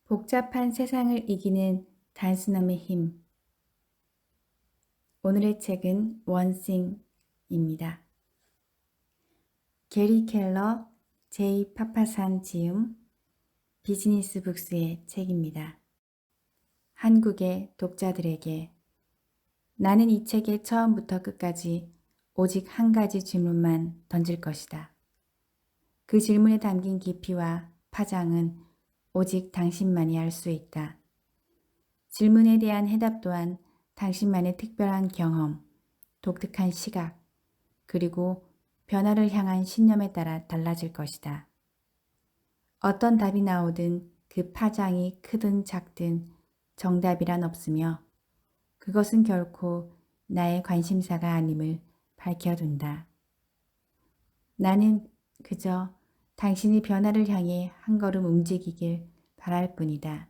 복잡한 세상을 이기는 단순함의 힘. 오늘의 책은 원싱입니다. 게리 켈러, 제이 파파산 지음, 비즈니스 북스의 책입니다. 한국의 독자들에게 나는 이 책의 처음부터 끝까지 오직 한 가지 질문만 던질 것이다. 그 질문에 담긴 깊이와 파장은 오직 당신만이 알 수 있다. 질문에 대한 해답 또한 당신만의 특별한 경험, 독특한 시각, 그리고 변화를 향한 신념에 따라 달라질 것이다. 어떤 답이 나오든 그 파장이 크든 작든 정답이란 없으며 그것은 결코 나의 관심사가 아님을 밝혀둔다. 나는 그저 당신이 변화를 향해 한 걸음 움직이길 바랄 뿐이다.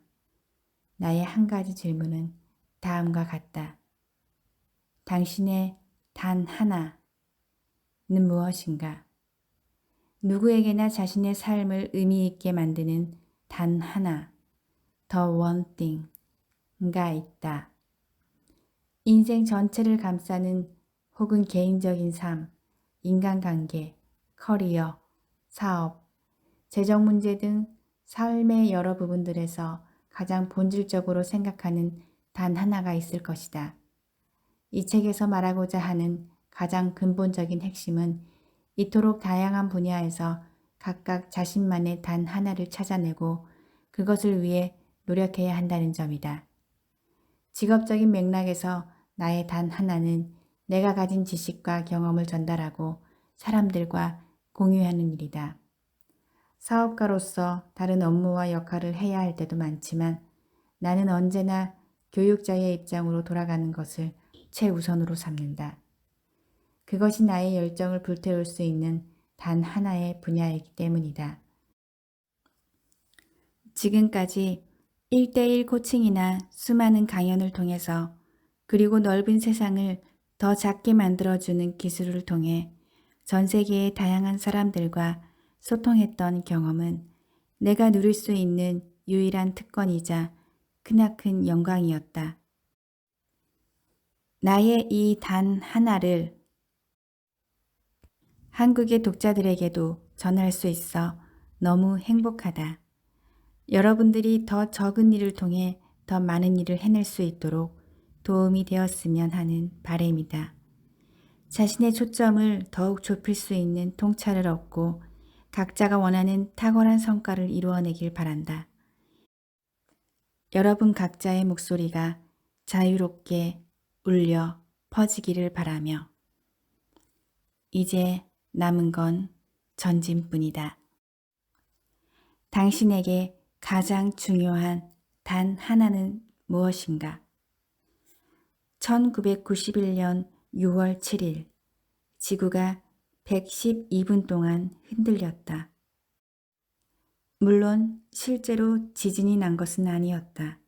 나의 한 가지 질문은 다음과 같다. 당신의 단 하나는 무엇인가? 누구에게나 자신의 삶을 의미 있게 만드는 단 하나, the one thing가 있다. 인생 전체를 감싸는 혹은 개인적인 삶, 인간관계, 커리어, 사업, 재정 문제 등 삶의 여러 부분들에서 가장 본질적으로 생각하는 단 하나가 있을 것이다. 이 책에서 말하고자 하는 가장 근본적인 핵심은 이토록 다양한 분야에서 각각 자신만의 단 하나를 찾아내고 그것을 위해 노력해야 한다는 점이다. 직업적인 맥락에서 나의 단 하나는 내가 가진 지식과 경험을 전달하고 사람들과 공유하는 일이다. 사업가로서 다른 업무와 역할을 해야 할 때도 많지만 나는 언제나 교육자의 입장으로 돌아가는 것을 최우선으로 삼는다. 그것이 나의 열정을 불태울 수 있는 단 하나의 분야이기 때문이다. 지금까지 1대1 코칭이나 수많은 강연을 통해서 그리고 넓은 세상을 더 작게 만들어주는 기술을 통해 전 세계의 다양한 사람들과 소통했던 경험은 내가 누릴 수 있는 유일한 특권이자 크나큰 영광이었다. 나의 이 단 하나를 한국의 독자들에게도 전할 수 있어 너무 행복하다. 여러분들이 더 적은 일을 통해 더 많은 일을 해낼 수 있도록 도움이 되었으면 하는 바람이다. 자신의 초점을 더욱 좁힐 수 있는 통찰을 얻고 각자가 원하는 탁월한 성과를 이루어내길 바란다. 여러분 각자의 목소리가 자유롭게 울려 퍼지기를 바라며 이제 남은 건 전진뿐이다. 당신에게 가장 중요한 단 하나는 무엇인가? 1991년 6월 7일 지구가 112분 동안 흔들렸다. 물론 실제로 지진이 난 것은 아니었다.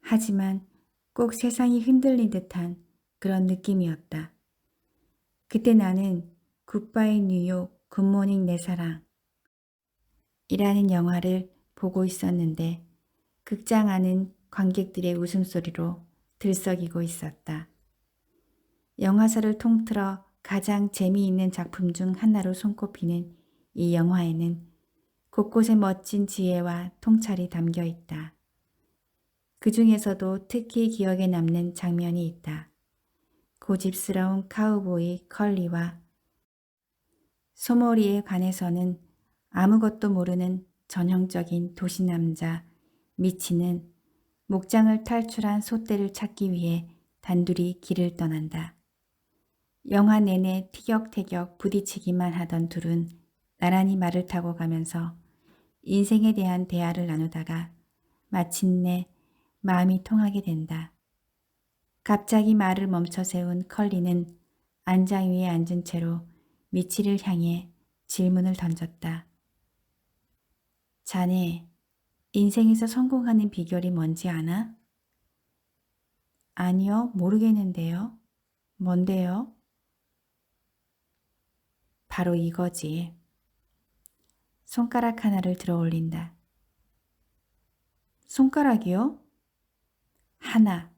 하지만 꼭 세상이 흔들린 듯한 그런 느낌이었다. 그때 나는 굿바이 뉴욕 굿모닝 내 사랑 이라는 영화를 보고 있었는데 극장 안은 관객들의 웃음소리로 들썩이고 있었다. 영화사를 통틀어 가장 재미있는 작품 중 하나로 손꼽히는 이 영화에는 곳곳에 멋진 지혜와 통찰이 담겨 있다. 그 중에서도 특히 기억에 남는 장면이 있다. 고집스러운 카우보이 컬리와 소몰이에 관해서는 아무것도 모르는 전형적인 도시남자 미치는 목장을 탈출한 소떼를 찾기 위해 단둘이 길을 떠난다. 영화 내내 티격태격 부딪히기만 하던 둘은 나란히 말을 타고 가면서 인생에 대한 대화를 나누다가 마침내 마음이 통하게 된다. 갑자기 말을 멈춰 세운 컬리는 안장 위에 앉은 채로 미치를 향해 질문을 던졌다. 자네, 인생에서 성공하는 비결이 뭔지 아나? 아니요, 모르겠는데요. 뭔데요? 바로 이거지. 손가락 하나를 들어 올린다. 손가락이요? 하나,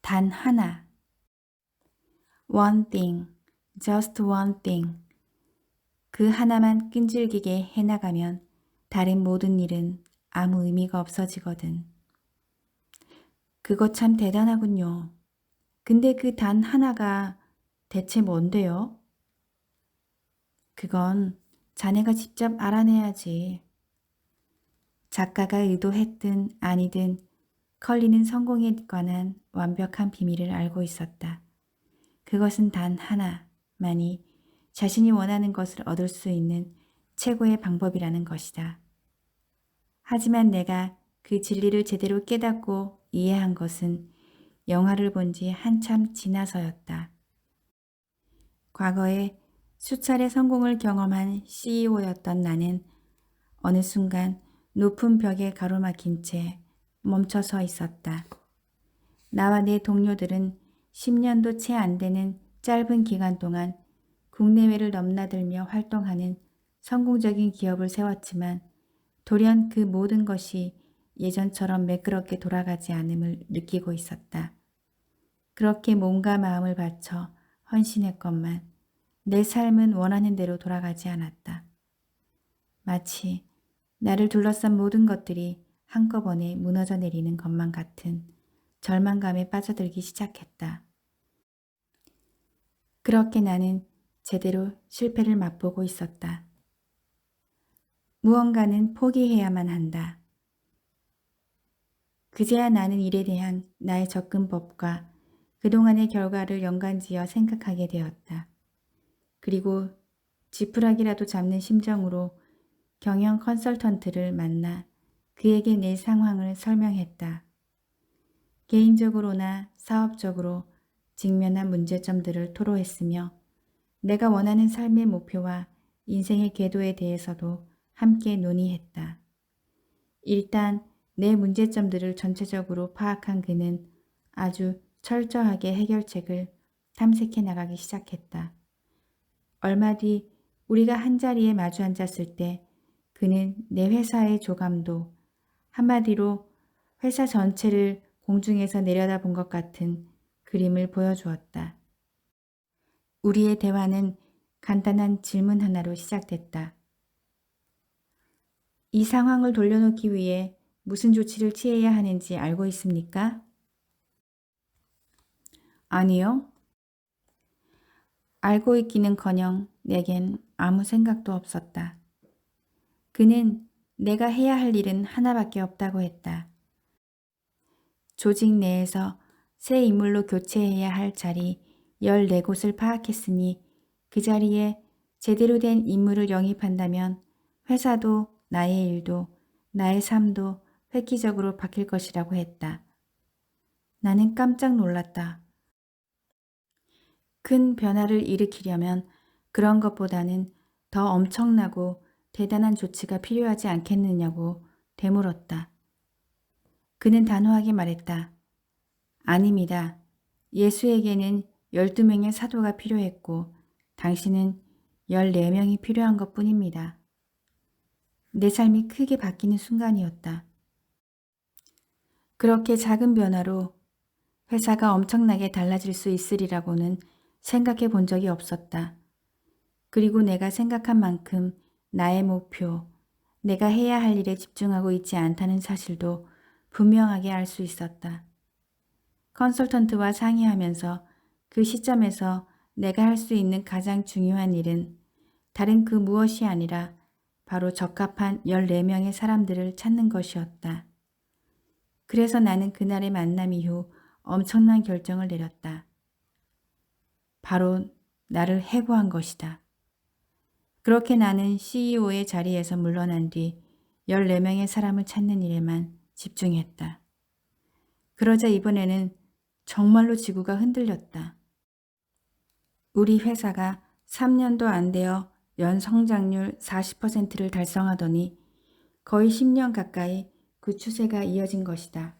단 하나. One thing, just one thing. 그 하나만 끈질기게 해나가면 다른 모든 일은 아무 의미가 없어지거든. 그거 참 대단하군요. 근데 그 단 하나가 대체 뭔데요? 그건 자네가 직접 알아내야지. 작가가 의도했든 아니든 컬리는 성공에 관한 완벽한 비밀을 알고 있었다. 그것은 단 하나만이 자신이 원하는 것을 얻을 수 있는 최고의 방법이라는 것이다. 하지만 내가 그 진리를 제대로 깨닫고 이해한 것은 영화를 본 지 한참 지나서였다. 과거에 수차례 성공을 경험한 CEO였던 나는 어느 순간 높은 벽에 가로막힌 채 멈춰 서 있었다. 나와 내 동료들은 10년도 채 안 되는 짧은 기간 동안 국내외를 넘나들며 활동하는 성공적인 기업을 세웠지만 돌연 그 모든 것이 예전처럼 매끄럽게 돌아가지 않음을 느끼고 있었다. 그렇게 몸과 마음을 바쳐 헌신했건만 내 삶은 원하는 대로 돌아가지 않았다. 마치 나를 둘러싼 모든 것들이 한꺼번에 무너져 내리는 것만 같은 절망감에 빠져들기 시작했다. 그렇게 나는 제대로 실패를 맛보고 있었다. 무언가는 포기해야만 한다. 그제야 나는 일에 대한 나의 접근법과 그동안의 결과를 연관지어 생각하게 되었다. 그리고 지푸라기라도 잡는 심정으로 경영 컨설턴트를 만나 그에게 내 상황을 설명했다. 개인적으로나 사업적으로 직면한 문제점들을 토로했으며 내가 원하는 삶의 목표와 인생의 궤도에 대해서도 함께 논의했다. 일단 내 문제점들을 전체적으로 파악한 그는 아주 철저하게 해결책을 탐색해 나가기 시작했다. 얼마 뒤 우리가 한자리에 마주 앉았을 때 그는 내 회사의 조감도, 한마디로 회사 전체를 공중에서 내려다본 것 같은 그림을 보여주었다. 우리의 대화는 간단한 질문 하나로 시작됐다. 이 상황을 돌려놓기 위해 무슨 조치를 취해야 하는지 알고 있습니까? 아니요. 알고 있기는커녕 내겐 아무 생각도 없었다. 그는 내가 해야 할 일은 하나밖에 없다고 했다. 조직 내에서 새 인물로 교체해야 할 자리 14곳을 파악했으니 그 자리에 제대로 된 인물을 영입한다면 회사도 나의 일도 나의 삶도 획기적으로 바뀔 것이라고 했다. 나는 깜짝 놀랐다. 큰 변화를 일으키려면 그런 것보다는 더 엄청나고 대단한 조치가 필요하지 않겠느냐고 되물었다. 그는 단호하게 말했다. 아닙니다. 예수에게는 12명의 사도가 필요했고 당신은 14명이 필요한 것뿐입니다. 내 삶이 크게 바뀌는 순간이었다. 그렇게 작은 변화로 회사가 엄청나게 달라질 수 있으리라고는 생각해 본 적이 없었다. 그리고 내가 생각한 만큼 나의 목표, 내가 해야 할 일에 집중하고 있지 않다는 사실도 분명하게 알 수 있었다. 컨설턴트와 상의하면서 그 시점에서 내가 할 수 있는 가장 중요한 일은 다른 그 무엇이 아니라 바로 적합한 14명의 사람들을 찾는 것이었다. 그래서 나는 그날의 만남 이후 엄청난 결정을 내렸다. 바로 나를 해고한 것이다. 그렇게 나는 CEO의 자리에서 물러난 뒤 14명의 사람을 찾는 일에만 집중했다. 그러자 이번에는 정말로 지구가 흔들렸다. 우리 회사가 3년도 안 되어 연 성장률 40%를 달성하더니 거의 10년 가까이 그 추세가 이어진 것이다.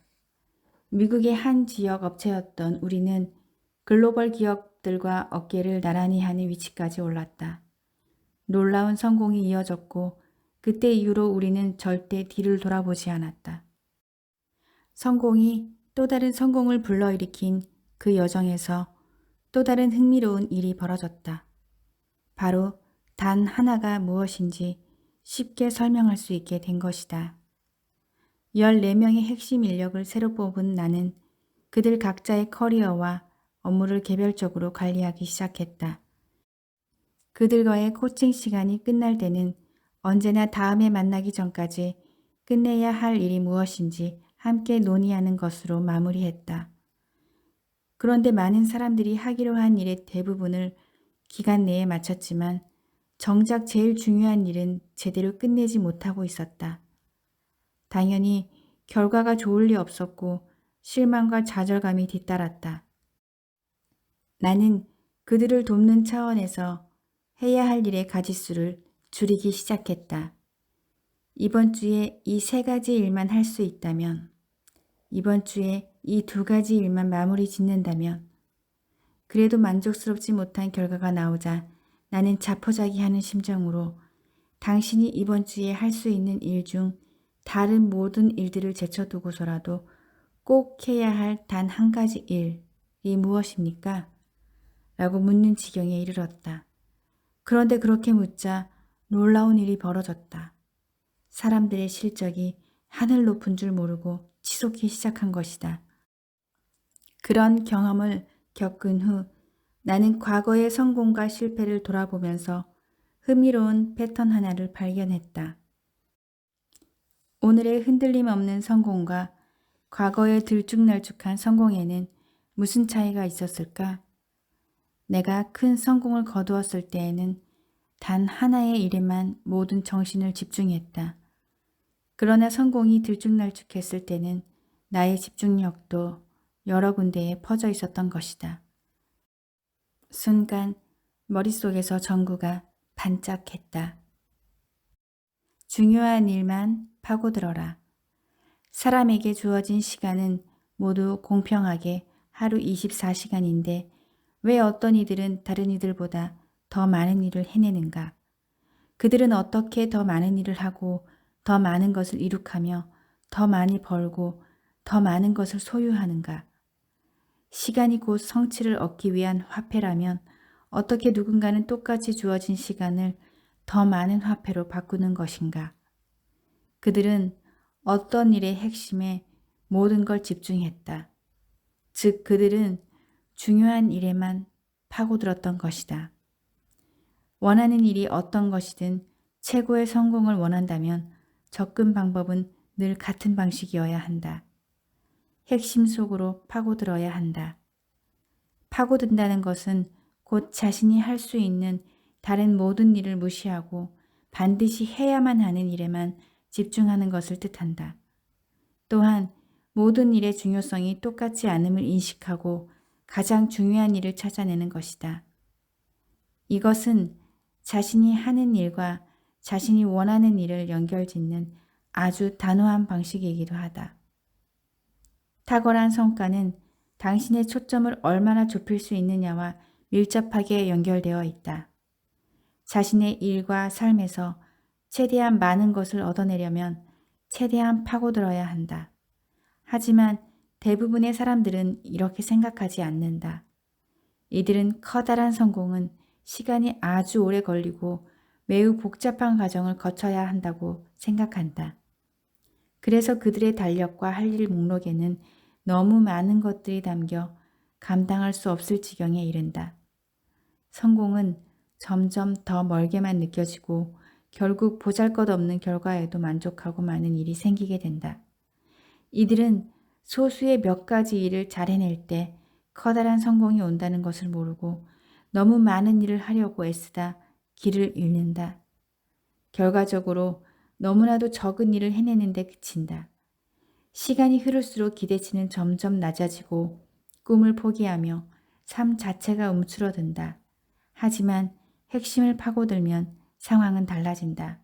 미국의 한 지역 업체였던 우리는 글로벌 기업들과 어깨를 나란히 하는 위치까지 올랐다. 놀라운 성공이 이어졌고 그때 이후로 우리는 절대 뒤를 돌아보지 않았다. 성공이 또 다른 성공을 불러일으킨 그 여정에서 또 다른 흥미로운 일이 벌어졌다. 바로 단 하나가 무엇인지 쉽게 설명할 수 있게 된 것이다. 14명의 핵심 인력을 새로 뽑은 나는 그들 각자의 커리어와 업무를 개별적으로 관리하기 시작했다. 그들과의 코칭 시간이 끝날 때는 언제나 다음에 만나기 전까지 끝내야 할 일이 무엇인지 함께 논의하는 것으로 마무리했다. 그런데 많은 사람들이 하기로 한 일의 대부분을 기간 내에 마쳤지만 정작 제일 중요한 일은 제대로 끝내지 못하고 있었다. 당연히 결과가 좋을 리 없었고 실망과 좌절감이 뒤따랐다. 나는 그들을 돕는 차원에서 해야 할 일의 가지수를 줄이기 시작했다. 이번 주에 이 3가지 일만 할 수 있다면, 이번 주에 이 2가지 일만 마무리 짓는다면, 그래도 만족스럽지 못한 결과가 나오자 나는 자포자기하는 심정으로 당신이 이번 주에 할 수 있는 일 중 다른 모든 일들을 제쳐두고서라도 꼭 해야 할 단 한 가지 일이 무엇입니까? 라고 묻는 지경에 이르렀다. 그런데 그렇게 묻자 놀라운 일이 벌어졌다. 사람들의 실적이 하늘 높은 줄 모르고 치솟기 시작한 것이다. 그런 경험을 겪은 후 나는 과거의 성공과 실패를 돌아보면서 흥미로운 패턴 하나를 발견했다. 오늘의 흔들림 없는 성공과 과거의 들쭉날쭉한 성공에는 무슨 차이가 있었을까? 내가 큰 성공을 거두었을 때에는 단 하나의 일에만 모든 정신을 집중했다. 그러나 성공이 들쭉날쭉했을 때는 나의 집중력도 여러 군데에 퍼져 있었던 것이다. 순간 머릿속에서 전구가 반짝했다. 중요한 일만 파고들어라. 사람에게 주어진 시간은 모두 공평하게 하루 24시간인데 왜 어떤 이들은 다른 이들보다 더 많은 일을 해내는가? 그들은 어떻게 더 많은 일을 하고 더 많은 것을 이룩하며 더 많이 벌고 더 많은 것을 소유하는가? 시간이 곧 성취를 얻기 위한 화폐라면 어떻게 누군가는 똑같이 주어진 시간을 더 많은 화폐로 바꾸는 것인가? 그들은 어떤 일의 핵심에 모든 걸 집중했다. 즉 그들은 중요한 일에만 파고들었던 것이다. 원하는 일이 어떤 것이든 최고의 성공을 원한다면 접근 방법은 늘 같은 방식이어야 한다. 핵심 속으로 파고들어야 한다. 파고든다는 것은 곧 자신이 할 수 있는 다른 모든 일을 무시하고 반드시 해야만 하는 일에만 집중하는 것을 뜻한다. 또한 모든 일의 중요성이 똑같지 않음을 인식하고 가장 중요한 일을 찾아내는 것이다. 이것은 자신이 하는 일과 자신이 원하는 일을 연결짓는 아주 단호한 방식이기도 하다. 탁월한 성과는 당신의 초점을 얼마나 좁힐 수 있느냐와 밀접하게 연결되어 있다. 자신의 일과 삶에서 최대한 많은 것을 얻어내려면 최대한 파고들어야 한다. 하지만 대부분의 사람들은 이렇게 생각하지 않는다. 이들은 커다란 성공은 시간이 아주 오래 걸리고 매우 복잡한 과정을 거쳐야 한다고 생각한다. 그래서 그들의 달력과 할 일 목록에는 너무 많은 것들이 담겨 감당할 수 없을 지경에 이른다. 성공은 점점 더 멀게만 느껴지고 결국 보잘것없는 결과에도 만족하고 마는 일이 생기게 된다. 이들은 소수의 몇 가지 일을 잘 해낼 때 커다란 성공이 온다는 것을 모르고 너무 많은 일을 하려고 애쓰다 길을 잃는다. 결과적으로 너무나도 적은 일을 해내는 데 그친다. 시간이 흐를수록 기대치는 점점 낮아지고 꿈을 포기하며 삶 자체가 움츠러든다. 하지만 핵심을 파고들면 상황은 달라진다.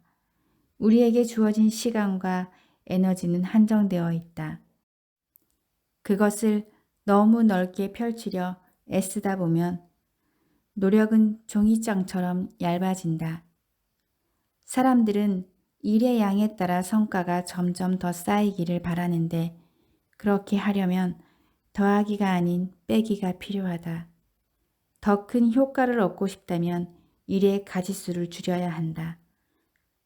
우리에게 주어진 시간과 에너지는 한정되어 있다. 그것을 너무 넓게 펼치려 애쓰다 보면 노력은 종이장처럼 얇아진다. 사람들은 일의 양에 따라 성과가 점점 더 쌓이기를 바라는데 그렇게 하려면 더하기가 아닌 빼기가 필요하다. 더 큰 효과를 얻고 싶다면 일의 가지수를 줄여야 한다.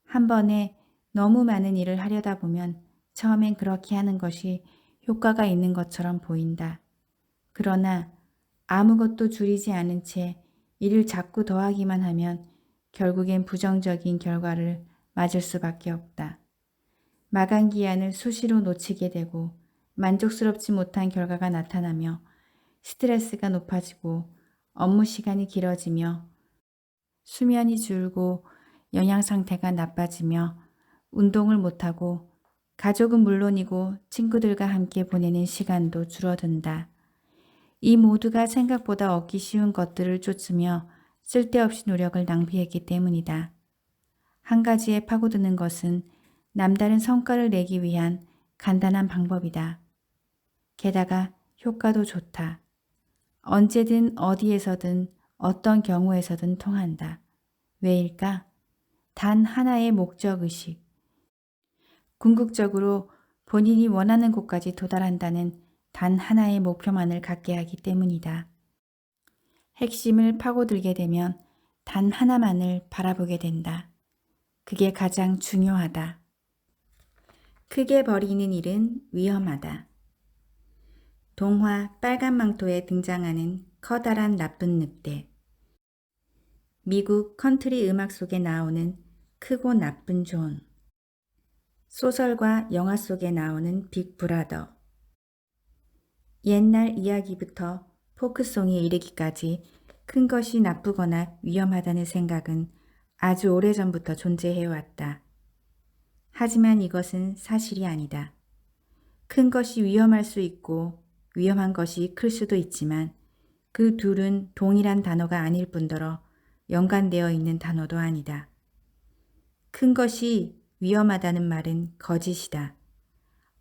한 번에 너무 많은 일을 하려다 보면 처음엔 그렇게 하는 것이 효과가 있는 것처럼 보인다. 그러나 아무것도 줄이지 않은 채 일을 자꾸 더하기만 하면 결국엔 부정적인 결과를 맞을 수밖에 없다. 마감 기한을 수시로 놓치게 되고 만족스럽지 못한 결과가 나타나며 스트레스가 높아지고 업무 시간이 길어지며 수면이 줄고 영양 상태가 나빠지며 운동을 못하고 가족은 물론이고 친구들과 함께 보내는 시간도 줄어든다. 이 모두가 생각보다 얻기 쉬운 것들을 쫓으며 쓸데없이 노력을 낭비했기 때문이다. 한 가지에 파고드는 것은 남다른 성과를 내기 위한 간단한 방법이다. 게다가 효과도 좋다. 언제든 어디에서든 어떤 경우에서든 통한다. 왜일까? 단 하나의 목적의식. 궁극적으로 본인이 원하는 곳까지 도달한다는 단 하나의 목표만을 갖게 하기 때문이다. 핵심을 파고들게 되면 단 하나만을 바라보게 된다. 그게 가장 중요하다. 크게 버리는 일은 위험하다. 동화 빨간 망토에 등장하는 커다란 나쁜 늑대. 미국 컨트리 음악 속에 나오는 크고 나쁜 존. 소설과 영화 속에 나오는 빅브라더. 옛날 이야기부터 포크송에 이르기까지 큰 것이 나쁘거나 위험하다는 생각은 아주 오래전부터 존재해왔다. 하지만 이것은 사실이 아니다. 큰 것이 위험할 수 있고 위험한 것이 클 수도 있지만 그 둘은 동일한 단어가 아닐 뿐더러 연관되어 있는 단어도 아니다. 큰 것이 위험하다는 말은 거짓이다.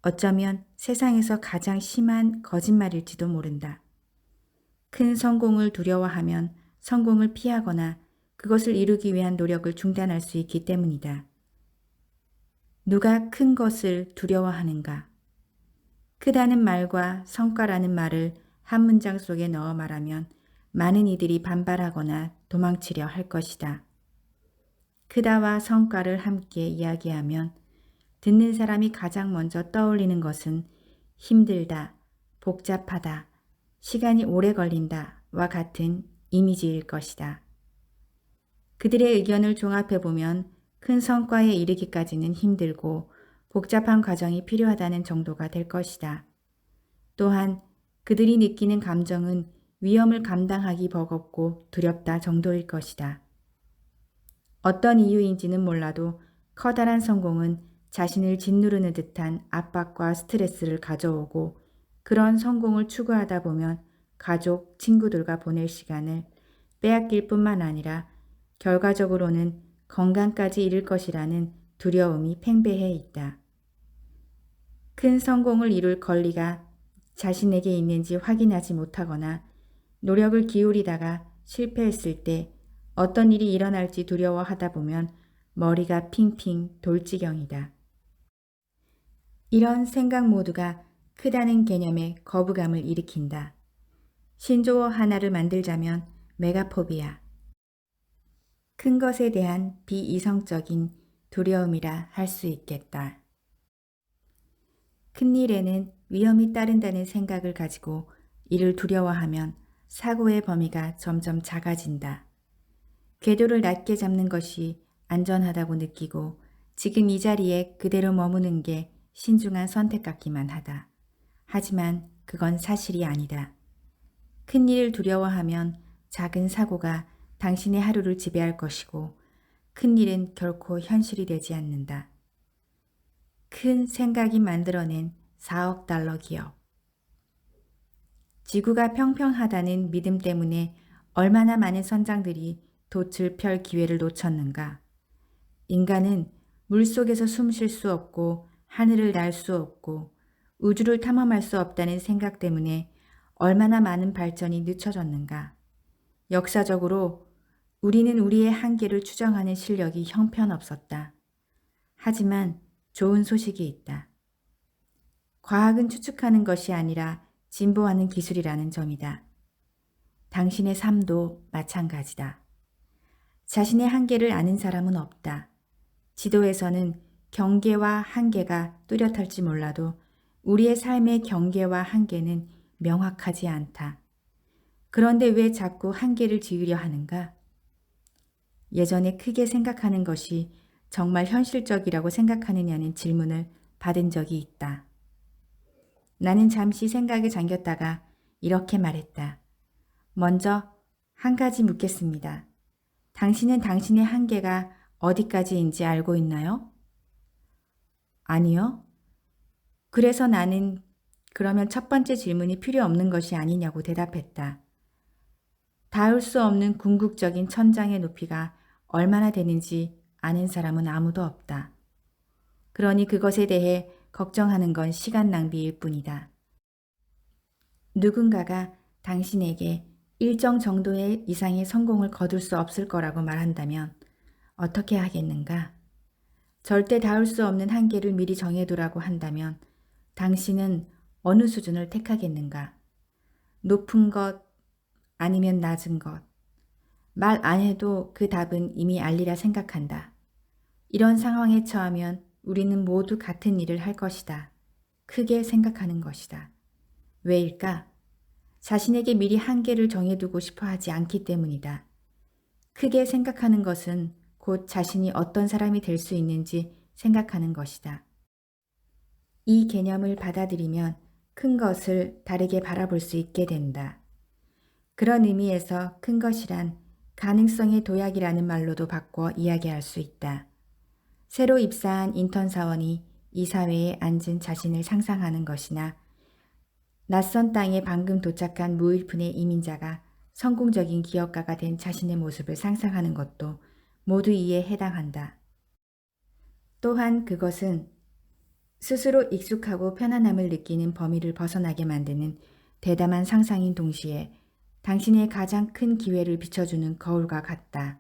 어쩌면 세상에서 가장 심한 거짓말일지도 모른다. 큰 성공을 두려워하면 성공을 피하거나 그것을 이루기 위한 노력을 중단할 수 있기 때문이다. 누가 큰 것을 두려워하는가? 크다는 말과 성과라는 말을 한 문장 속에 넣어 말하면 많은 이들이 반발하거나 도망치려 할 것이다. 크다와 성과를 함께 이야기하면 듣는 사람이 가장 먼저 떠올리는 것은 힘들다, 복잡하다, 시간이 오래 걸린다와 같은 이미지일 것이다. 그들의 의견을 종합해보면 큰 성과에 이르기까지는 힘들고 복잡한 과정이 필요하다는 정도가 될 것이다. 또한 그들이 느끼는 감정은 위험을 감당하기 버겁고 두렵다 정도일 것이다. 어떤 이유인지는 몰라도 커다란 성공은 자신을 짓누르는 듯한 압박과 스트레스를 가져오고 그런 성공을 추구하다 보면 가족, 친구들과 보낼 시간을 빼앗길 뿐만 아니라 결과적으로는 건강까지 잃을 것이라는 두려움이 팽배해 있다. 큰 성공을 이룰 권리가 자신에게 있는지 확인하지 못하거나 노력을 기울이다가 실패했을 때 어떤 일이 일어날지 두려워하다 보면 머리가 핑핑 돌 지경이다. 이런 생각 모두가 크다는 개념에 거부감을 일으킨다. 신조어 하나를 만들자면 메가포비아. 큰 것에 대한 비이성적인 두려움이라 할 수 있겠다. 큰 일에는 위험이 따른다는 생각을 가지고 이를 두려워하면 사고의 범위가 점점 작아진다. 궤도를 낮게 잡는 것이 안전하다고 느끼고 지금 이 자리에 그대로 머무는 게 신중한 선택 같기만 하다. 하지만 그건 사실이 아니다. 큰 일을 두려워하면 작은 사고가 당신의 하루를 지배할 것이고 큰 일은 결코 현실이 되지 않는다. 큰 생각이 만들어낸 4억 달러 기업. 지구가 평평하다는 믿음 때문에 얼마나 많은 선장들이 돛을 펼 기회를 놓쳤는가. 인간은 물속에서 숨 쉴 수 없고 하늘을 날 수 없고 우주를 탐험할 수 없다는 생각 때문에 얼마나 많은 발전이 늦춰졌는가. 역사적으로 우리는 우리의 한계를 추정하는 실력이 형편없었다. 하지만 좋은 소식이 있다. 과학은 추측하는 것이 아니라 진보하는 기술이라는 점이다. 당신의 삶도 마찬가지다. 자신의 한계를 아는 사람은 없다. 지도에서는 경계와 한계가 뚜렷할지 몰라도 우리의 삶의 경계와 한계는 명확하지 않다. 그런데 왜 자꾸 한계를 지으려 하는가? 예전에 크게 생각하는 것이 정말 현실적이라고 생각하느냐는 질문을 받은 적이 있다. 나는 잠시 생각에 잠겼다가 이렇게 말했다. 먼저 한 가지 묻겠습니다. 당신은 당신의 한계가 어디까지인지 알고 있나요? 아니요. 그래서 나는 그러면 첫 번째 질문이 필요 없는 것이 아니냐고 대답했다. 닿을 수 없는 궁극적인 천장의 높이가 얼마나 되는지 아는 사람은 아무도 없다. 그러니 그것에 대해 걱정하는 건 시간 낭비일 뿐이다. 누군가가 당신에게 일정 정도의 이상의 성공을 거둘 수 없을 거라고 말한다면 어떻게 하겠는가? 절대 닿을 수 없는 한계를 미리 정해두라고 한다면 당신은 어느 수준을 택하겠는가? 높은 것 아니면 낮은 것. 말 안 해도 그 답은 이미 알리라 생각한다. 이런 상황에 처하면 우리는 모두 같은 일을 할 것이다. 크게 생각하는 것이다. 왜일까? 자신에게 미리 한계를 정해두고 싶어 하지 않기 때문이다. 크게 생각하는 것은 곧 자신이 어떤 사람이 될 수 있는지 생각하는 것이다. 이 개념을 받아들이면 큰 것을 다르게 바라볼 수 있게 된다. 그런 의미에서 큰 것이란 가능성의 도약이라는 말로도 바꿔 이야기할 수 있다. 새로 입사한 인턴 사원이 이 사회에 앉은 자신을 상상하는 것이나 낯선 땅에 방금 도착한 무일푼의 이민자가 성공적인 기업가가 된 자신의 모습을 상상하는 것도 모두 이에 해당한다. 또한 그것은 스스로 익숙하고 편안함을 느끼는 범위를 벗어나게 만드는 대담한 상상인 동시에 당신의 가장 큰 기회를 비춰주는 거울과 같다.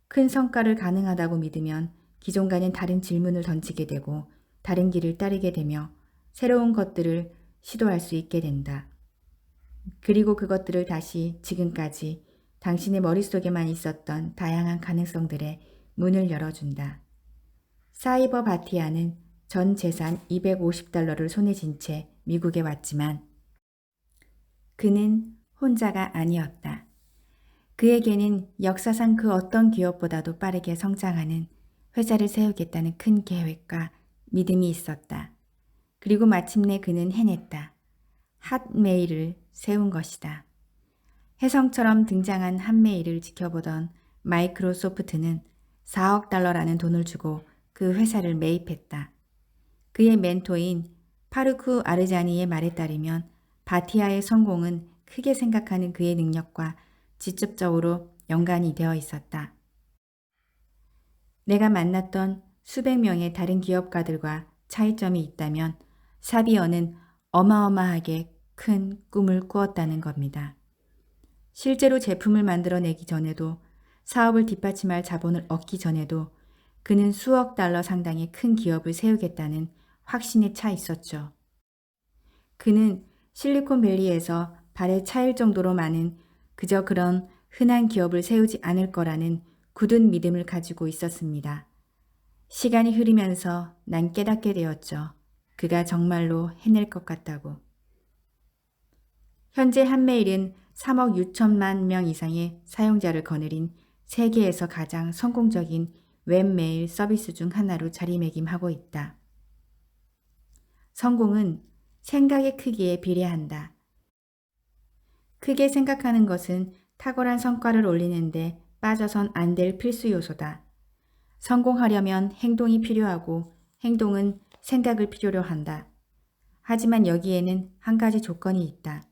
큰 성과를 가능하다고 믿으면 기존과는 다른 질문을 던지게 되고 다른 길을 따르게 되며 새로운 것들을 시도할 수 있게 된다. 그리고 그것들을 다시 지금까지 당신의 머릿속에만 있었던 다양한 가능성들의 문을 열어준다. 사이버 바티아는 전 재산 $250를 손에 쥔 채 미국에 왔지만 그는 혼자가 아니었다. 그에게는 역사상 그 어떤 기업보다도 빠르게 성장하는 회사를 세우겠다는 큰 계획과 믿음이 있었다. 그리고 마침내 그는 해냈다. 핫메일을 세운 것이다. 혜성처럼 등장한 핫메일을 지켜보던 마이크로소프트는 $4억 돈을 주고 그 회사를 매입했다. 그의 멘토인 파루크 아르자니의 말에 따르면 바티아의 성공은 크게 생각하는 그의 능력과 직접적으로 연관이 되어 있었다. 내가 만났던 수백 명의 다른 기업가들과 차이점이 있다면 사비어는 어마어마하게 큰 꿈을 꾸었다는 겁니다. 실제로 제품을 만들어내기 전에도 사업을 뒷받침할 자본을 얻기 전에도 그는 수억 달러 상당의 큰 기업을 세우겠다는 확신에 차 있었죠. 그는 실리콘밸리에서 발에 차일 정도로 많은 그저 그런 흔한 기업을 세우지 않을 거라는 굳은 믿음을 가지고 있었습니다. 시간이 흐르면서 난 깨닫게 되었죠. 그가 정말로 해낼 것 같다고. 현재 한메일은 3억 6천만 명 이상의 사용자를 거느린 세계에서 가장 성공적인 웹메일 서비스 중 하나로 자리매김하고 있다. 성공은 생각의 크기에 비례한다. 크게 생각하는 것은 탁월한 성과를 올리는데 빠져선 안 될 필수 요소다. 성공하려면 행동이 필요하고 행동은 생각을 필요로 한다. 하지만 여기에는 한 가지 조건이 있다.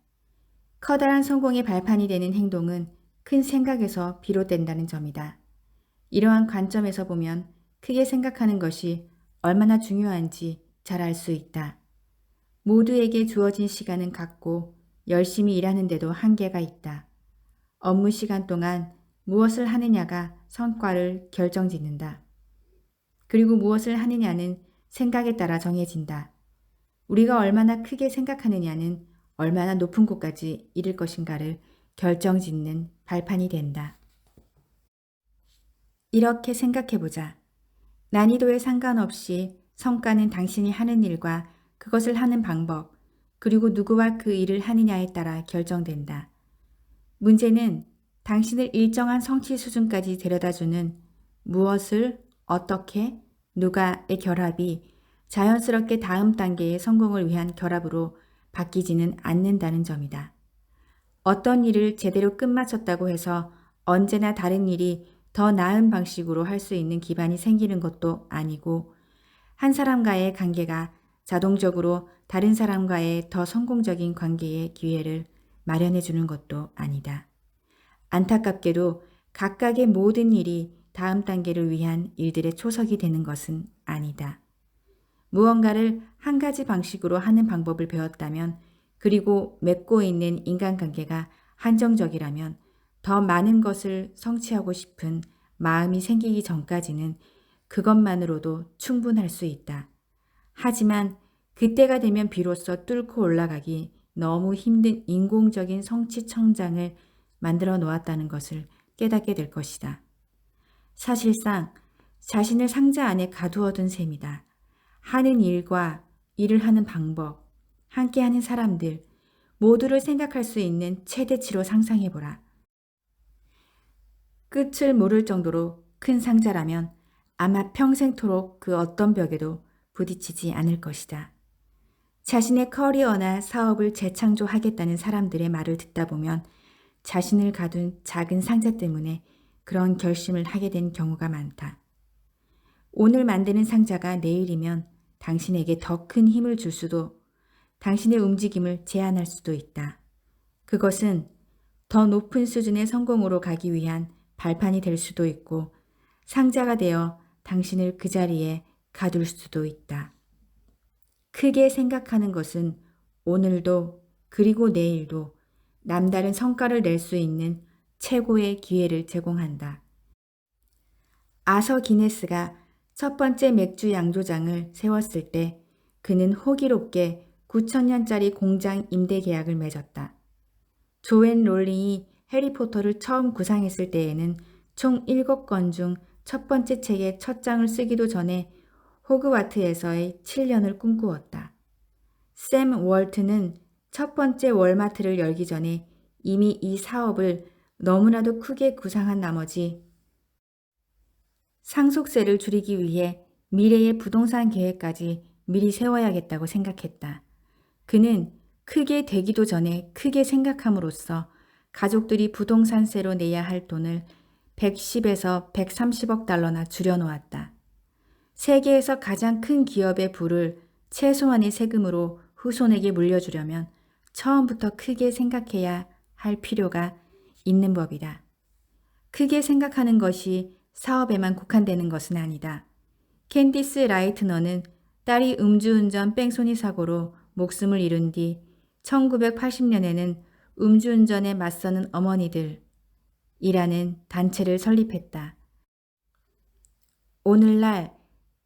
커다란 성공의 발판이 되는 행동은 큰 생각에서 비롯된다는 점이다. 이러한 관점에서 보면 크게 생각하는 것이 얼마나 중요한지 잘 알 수 있다. 모두에게 주어진 시간은 같고 열심히 일하는데도 한계가 있다. 업무 시간 동안 무엇을 하느냐가 성과를 결정짓는다. 그리고 무엇을 하느냐는 생각에 따라 정해진다. 우리가 얼마나 크게 생각하느냐는 얼마나 높은 곳까지 이를 것인가를 결정짓는 발판이 된다. 이렇게 생각해보자. 난이도에 상관없이 성과는 당신이 하는 일과 그것을 하는 방법, 그리고 누구와 그 일을 하느냐에 따라 결정된다. 문제는 당신을 일정한 성취 수준까지 데려다주는 무엇을, 어떻게, 누가의 결합이 자연스럽게 다음 단계의 성공을 위한 결합으로 바뀌지는 않는다는 점이다. 어떤 일을 제대로 끝마쳤다고 해서 언제나 다른 일이 더 나은 방식으로 할 수 있는 기반이 생기는 것도 아니고 한 사람과의 관계가 자동적으로 다른 사람과의 더 성공적인 관계의 기회를 마련해 주는 것도 아니다. 안타깝게도 각각의 모든 일이 다음 단계를 위한 일들의 초석이 되는 것은 아니다. 무언가를 한 가지 방식으로 하는 방법을 배웠다면 그리고 맺고 있는 인간관계가 한정적이라면 더 많은 것을 성취하고 싶은 마음이 생기기 전까지는 그것만으로도 충분할 수 있다. 하지만 그때가 되면 비로소 뚫고 올라가기 너무 힘든 인공적인 성취 청장을 만들어 놓았다는 것을 깨닫게 될 것이다. 사실상 자신을 상자 안에 가두어둔 셈이다. 하는 일과 일을 하는 방법, 함께하는 사람들 모두를 생각할 수 있는 최대치로 상상해보라. 끝을 모를 정도로 큰 상자라면 아마 평생토록 그 어떤 벽에도 부딪히지 않을 것이다. 자신의 커리어나 사업을 재창조하겠다는 사람들의 말을 듣다 보면 자신을 가둔 작은 상자 때문에 그런 결심을 하게 된 경우가 많다. 오늘 만드는 상자가 내일이면 당신에게 더 큰 힘을 줄 수도 당신의 움직임을 제한할 수도 있다. 그것은 더 높은 수준의 성공으로 가기 위한 발판이 될 수도 있고 상자가 되어 당신을 그 자리에 가둘 수도 있다. 크게 생각하는 것은 오늘도 그리고 내일도 남다른 성과를 낼 수 있는 최고의 기회를 제공한다. 아서 기네스가 첫 번째 맥주 양조장을 세웠을 때 그는 호기롭게 9,000년짜리 공장 임대 계약을 맺었다. 조앤 롤링이 해리포터를 처음 구상했을 때에는 총 7권 중 첫 번째 책의 첫 장을 쓰기도 전에 호그와트에서의 7년을 꿈꾸었다. 샘 월트는 첫 번째 월마트를 열기 전에 이미 이 사업을 너무나도 크게 구상한 나머지 상속세를 줄이기 위해 미래의 부동산 계획까지 미리 세워야겠다고 생각했다. 그는 크게 되기도 전에 크게 생각함으로써 가족들이 부동산세로 내야 할 돈을 110에서 130억 달러나 줄여놓았다. 세계에서 가장 큰 기업의 부를 최소한의 세금으로 후손에게 물려주려면 처음부터 크게 생각해야 할 필요가 있는 법이다. 크게 생각하는 것이 사업에만 국한되는 것은 아니다. 캔디스 라이트너는 딸이 음주운전 뺑소니 사고로 목숨을 잃은 뒤 1980년에는 음주운전에 맞서는 어머니들이라는 단체를 설립했다. 오늘날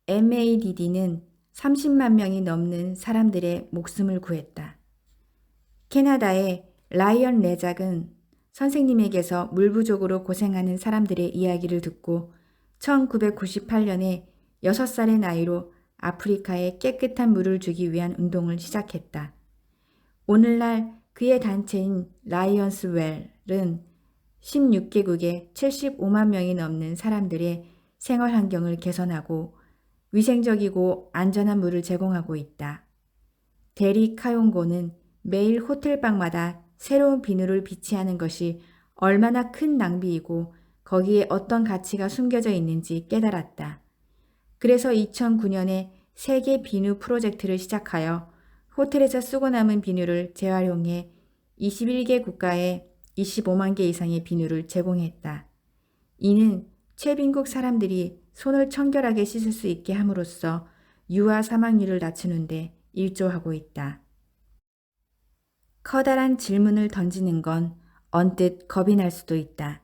MADD는 30만 명이 넘는 사람들의 목숨을 구했다. 캐나다의 라이언 레작은 선생님에게서 물 부족으로 고생하는 사람들의 이야기를 듣고 1998년에 6살의 나이로 아프리카에 깨끗한 물을 주기 위한 운동을 시작했다. 오늘날 그의 단체인 라이언스 웰은 16개국에 75만 명이 넘는 사람들의 생활 환경을 개선하고 위생적이고 안전한 물을 제공하고 있다. 데리 카용고는 매일 호텔방마다 새로운 비누를 비치하는 것이 얼마나 큰 낭비이고 거기에 어떤 가치가 숨겨져 있는지 깨달았다. 그래서 2009년에 세계 비누 프로젝트를 시작하여 호텔에서 쓰고 남은 비누를 재활용해 21개 국가에 25만 개 이상의 비누를 제공했다. 이는 최빈국 사람들이 손을 청결하게 씻을 수 있게 함으로써 유아 사망률을 낮추는데 일조하고 있다. 커다란 질문을 던지는 건 언뜻 겁이 날 수도 있다.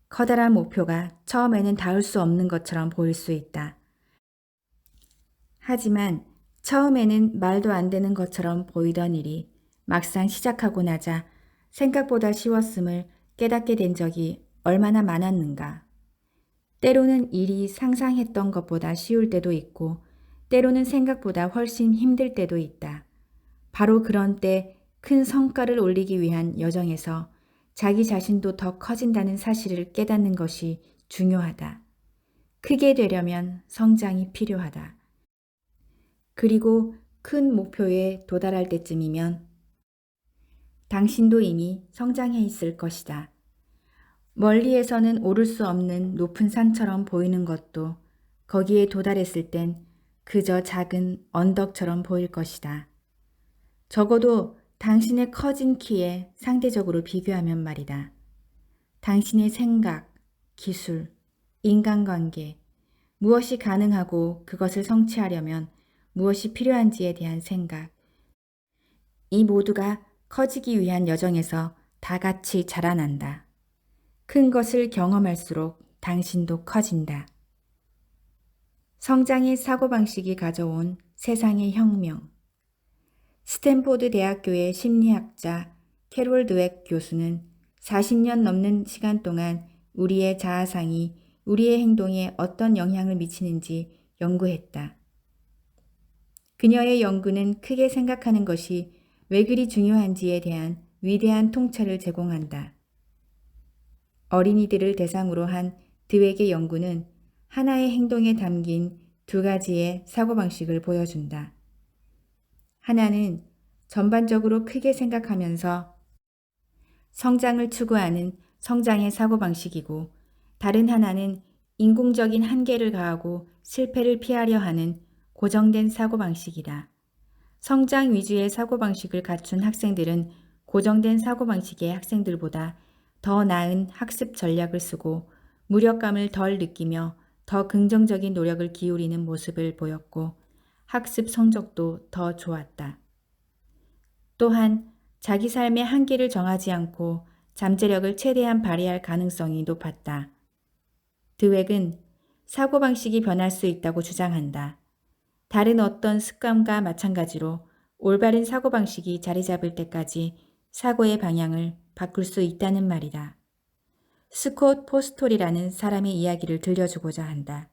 커다란 목표가 처음에는 닿을 수 없는 것처럼 보일 수 있다. 하지만 처음에는 말도 안 되는 것처럼 보이던 일이 막상 시작하고 나자 생각보다 쉬웠음을 깨닫게 된 적이 얼마나 많았는가. 때로는 일이 상상했던 것보다 쉬울 때도 있고 때로는 생각보다 훨씬 힘들 때도 있다. 바로 그런 때 큰 성과를 올리기 위한 여정에서 자기 자신도 더 커진다는 사실을 깨닫는 것이 중요하다. 크게 되려면 성장이 필요하다. 그리고 큰 목표에 도달할 때쯤이면 당신도 이미 성장해 있을 것이다. 멀리에서는 오를 수 없는 높은 산처럼 보이는 것도 거기에 도달했을 땐 그저 작은 언덕처럼 보일 것이다. 적어도 당신의 커진 키에 상대적으로 비교하면 말이다. 당신의 생각, 기술, 인간관계, 무엇이 가능하고 그것을 성취하려면 무엇이 필요한지에 대한 생각, 이 모두가 커지기 위한 여정에서 다 같이 자라난다. 큰 것을 경험할수록 당신도 커진다. 성장의 사고방식이 가져온 세상의 혁명. 스탠포드 대학교의 심리학자 캐롤 드웩 교수는 40년 넘는 시간 동안 우리의 자아상이 우리의 행동에 어떤 영향을 미치는지 연구했다. 그녀의 연구는 크게 생각하는 것이 왜 그리 중요한지에 대한 위대한 통찰을 제공한다. 어린이들을 대상으로 한 드웩의 연구는 하나의 행동에 담긴 두 가지의 사고방식을 보여준다. 하나는 전반적으로 크게 생각하면서 성장을 추구하는 성장의 사고방식이고 다른 하나는 인공적인 한계를 가하고 실패를 피하려 하는 고정된 사고방식이다. 성장 위주의 사고방식을 갖춘 학생들은 고정된 사고방식의 학생들보다 더 나은 학습 전략을 쓰고 무력감을 덜 느끼며 더 긍정적인 노력을 기울이는 모습을 보였고 학습 성적도 더 좋았다. 또한 자기 삶의 한계를 정하지 않고 잠재력을 최대한 발휘할 가능성이 높았다. 드웩은 사고방식이 변할 수 있다고 주장한다. 다른 어떤 습관과 마찬가지로 올바른 사고방식이 자리 잡을 때까지 사고의 방향을 바꿀 수 있다는 말이다. 스콧 포스톨이라는 사람의 이야기를 들려주고자 한다.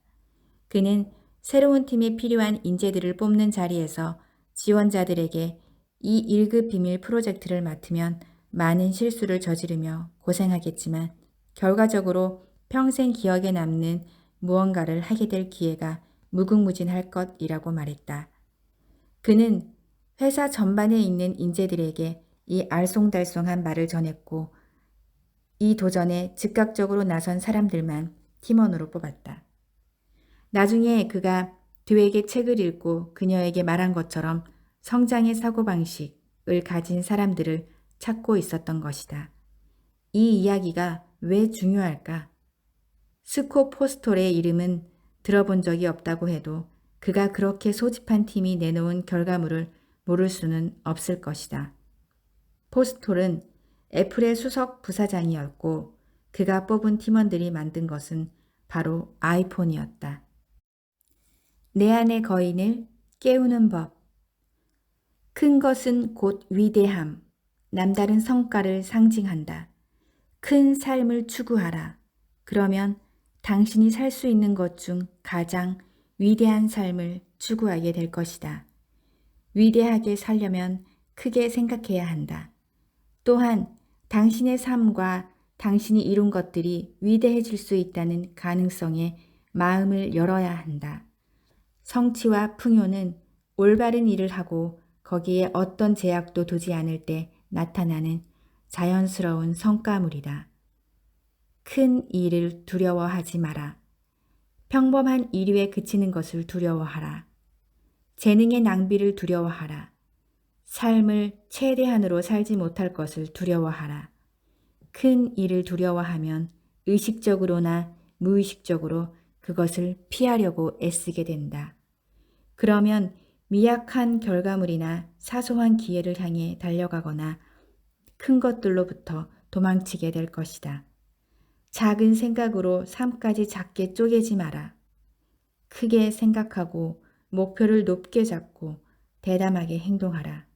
그는 새로운 팀에 필요한 인재들을 뽑는 자리에서 지원자들에게 이 1급 비밀 프로젝트를 맡으면 많은 실수를 저지르며 고생하겠지만 결과적으로 평생 기억에 남는 무언가를 하게 될 기회가 무궁무진할 것이라고 말했다. 그는 회사 전반에 있는 인재들에게 이 알쏭달쏭한 말을 전했고 이 도전에 즉각적으로 나선 사람들만 팀원으로 뽑았다. 나중에 그가 드웩의 책을 읽고 그녀에게 말한 것처럼 성장의 사고방식을 가진 사람들을 찾고 있었던 것이다. 이 이야기가 왜 중요할까? 스콧 포스톨의 이름은 들어본 적이 없다고 해도 그가 그렇게 소집한 팀이 내놓은 결과물을 모를 수는 없을 것이다. 포스톨은 애플의 수석 부사장이었고 그가 뽑은 팀원들이 만든 것은 바로 아이폰이었다. 내 안의 거인을 깨우는 법. 큰 것은 곧 위대함, 남다른 성과를 상징한다. 큰 삶을 추구하라. 그러면 당신이 살 수 있는 것 중 가장 위대한 삶을 추구하게 될 것이다. 위대하게 살려면 크게 생각해야 한다. 또한 당신의 삶과 당신이 이룬 것들이 위대해질 수 있다는 가능성에 마음을 열어야 한다. 성취와 풍요는 올바른 일을 하고 거기에 어떤 제약도 두지 않을 때 나타나는 자연스러운 성과물이다. 큰 일을 두려워하지 마라. 평범한 일위에 그치는 것을 두려워하라. 재능의 낭비를 두려워하라. 삶을 최대한으로 살지 못할 것을 두려워하라. 큰 일을 두려워하면 의식적으로나 무의식적으로 그것을 피하려고 애쓰게 된다. 그러면 미약한 결과물이나 사소한 기회를 향해 달려가거나 큰 것들로부터 도망치게 될 것이다. 작은 생각으로 삶까지 작게 쪼개지 마라. 크게 생각하고 목표를 높게 잡고 대담하게 행동하라.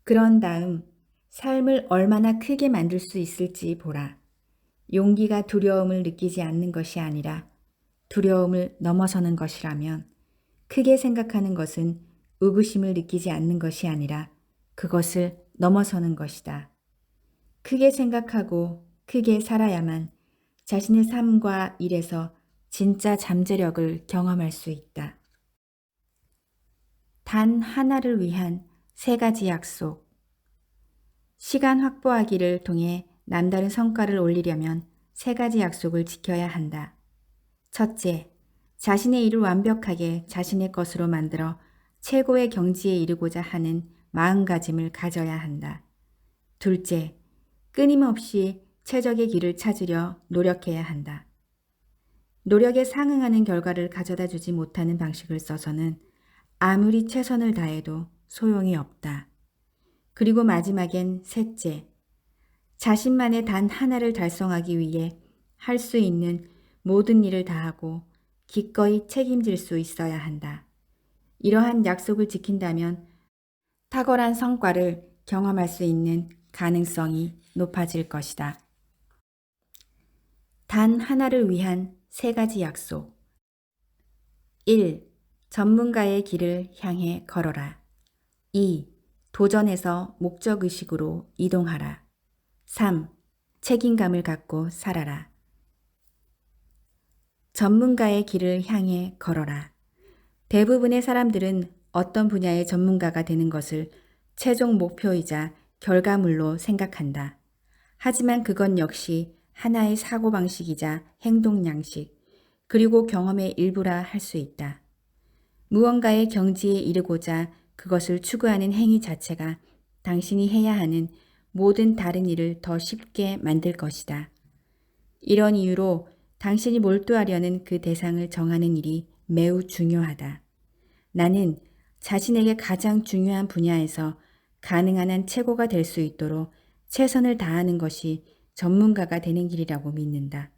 그런 다음 삶을 얼마나 크게 만들 수 있을지 보라. 용기가 두려움을 느끼지 않는 것이 아니라 두려움을 넘어서는 것이라면 크게 생각하는 것은 의구심을 느끼지 않는 것이 아니라 그것을 넘어서는 것이다. 크게 생각하고 크게 살아야만 자신의 삶과 일에서 진짜 잠재력을 경험할 수 있다. 단 하나를 위한 3가지 약속. 시간 확보하기를 통해 남다른 성과를 올리려면 3가지 약속을 지켜야 한다. 첫째, 자신의 일을 완벽하게 자신의 것으로 만들어 최고의 경지에 이르고자 하는 마음가짐을 가져야 한다. 둘째, 끊임없이 최적의 길을 찾으려 노력해야 한다. 노력에 상응하는 결과를 가져다 주지 못하는 방식을 써서는 아무리 최선을 다해도 소용이 없다. 그리고 마지막엔 셋째, 자신만의 단 하나를 달성하기 위해 할 수 있는 모든 일을 다하고 기꺼이 책임질 수 있어야 한다. 이러한 약속을 지킨다면 탁월한 성과를 경험할 수 있는 가능성이 높아질 것이다. 단 하나를 위한 3가지 약속. 1. 전문가의 길을 향해 걸어라. 2. 도전에서 목적의식으로 이동하라. 3. 책임감을 갖고 살아라. 전문가의 길을 향해 걸어라. 대부분의 사람들은 어떤 분야의 전문가가 되는 것을 최종 목표이자 결과물로 생각한다. 하지만 그건 역시 하나의 사고방식이자 행동 양식, 그리고 경험의 일부라 할 수 있다. 무언가의 경지에 이르고자 그것을 추구하는 행위 자체가 당신이 해야 하는 모든 다른 일을 더 쉽게 만들 것이다. 이런 이유로 당신이 몰두하려는 그 대상을 정하는 일이 매우 중요하다. 나는 자신에게 가장 중요한 분야에서 가능한 한 최고가 될 수 있도록 최선을 다하는 것이 전문가가 되는 길이라고 믿는다.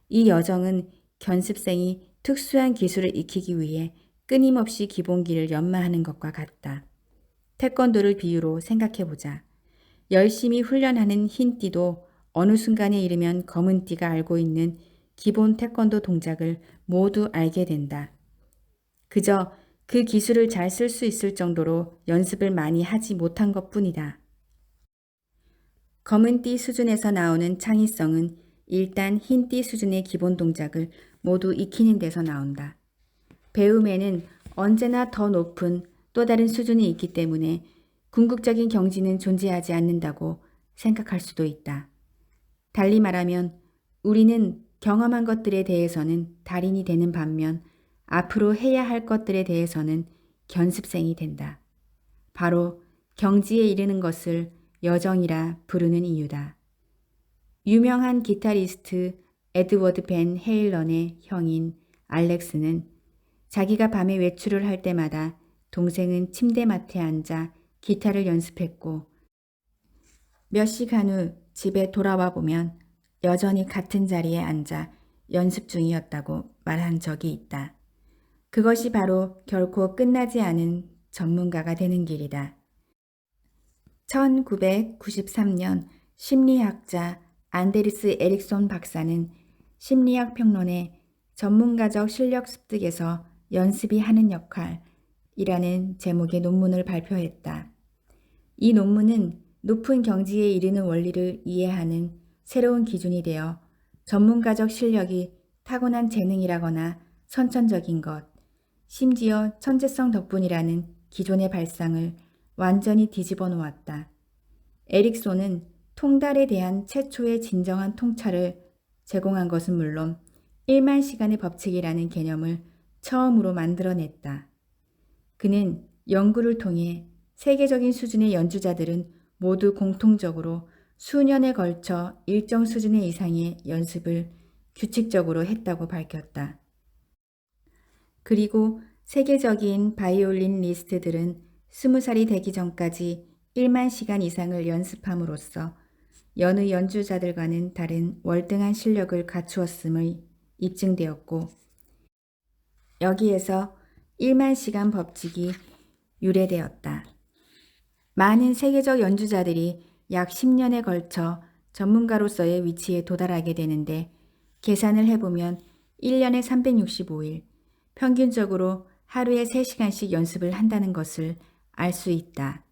이 여정은 견습생이 특수한 기술을 익히기 위해 끊임없이 기본기를 연마하는 것과 같다. 태권도를 비유로 생각해보자. 열심히 훈련하는 흰 띠도 어느 순간에 이르면 검은 띠가 알고 있는 기본 태권도 동작을 모두 알게 된다. 그저 그 기술을 잘 쓸 수 있을 정도로 연습을 많이 하지 못한 것뿐이다. 검은 띠 수준에서 나오는 창의성은 일단 흰 띠 수준의 기본 동작을 모두 익히는 데서 나온다. 배움에는 언제나 더 높은 또 다른 수준이 있기 때문에 궁극적인 경지는 존재하지 않는다고 생각할 수도 있다. 달리 말하면 우리는 경험한 것들에 대해서는 달인이 되는 반면 앞으로 해야 할 것들에 대해서는 견습생이 된다. 바로 경지에 이르는 것을 여정이라 부르는 이유다. 유명한 기타리스트 에드워드 벤 헤일런의 형인 알렉스는 자기가 밤에 외출을 할 때마다 동생은 침대맡에 앉아 기타를 연습했고 몇 시간 후 집에 돌아와 보면 여전히 같은 자리에 앉아 연습 중이었다고 말한 적이 있다. 그것이 바로 결코 끝나지 않은 전문가가 되는 길이다. 1993년 심리학자 안데르스 에릭손 박사는 심리학 평론에 전문가적 실력 습득에서 연습이 하는 역할이라는 제목의 논문을 발표했다. 이 논문은 높은 경지에 이르는 원리를 이해하는 새로운 기준이 되어 전문가적 실력이 타고난 재능이라거나 선천적인 것, 심지어 천재성 덕분이라는 기존의 발상을 완전히 뒤집어 놓았다. 에릭손은 통달에 대한 최초의 진정한 통찰을 제공한 것은 물론 1만 시간의 법칙이라는 개념을 처음으로 만들어냈다. 그는 연구를 통해 세계적인 수준의 연주자들은 모두 공통적으로 수년에 걸쳐 일정 수준의 이상의 연습을 규칙적으로 했다고 밝혔다. 그리고 세계적인 바이올린 리스트들은 20살이 되기 전까지 1만 시간 이상을 연습함으로써 여느 연주자들과는 다른 월등한 실력을 갖추었음이 입증되었고 여기에서 1만 시간 법칙이 유래되었다. 많은 세계적 연주자들이 약 10년에 걸쳐 전문가로서의 위치에 도달하게 되는데 계산을 해보면 1년에 365일, 평균적으로 하루에 3시간씩 연습을 한다는 것을 알 수 있다.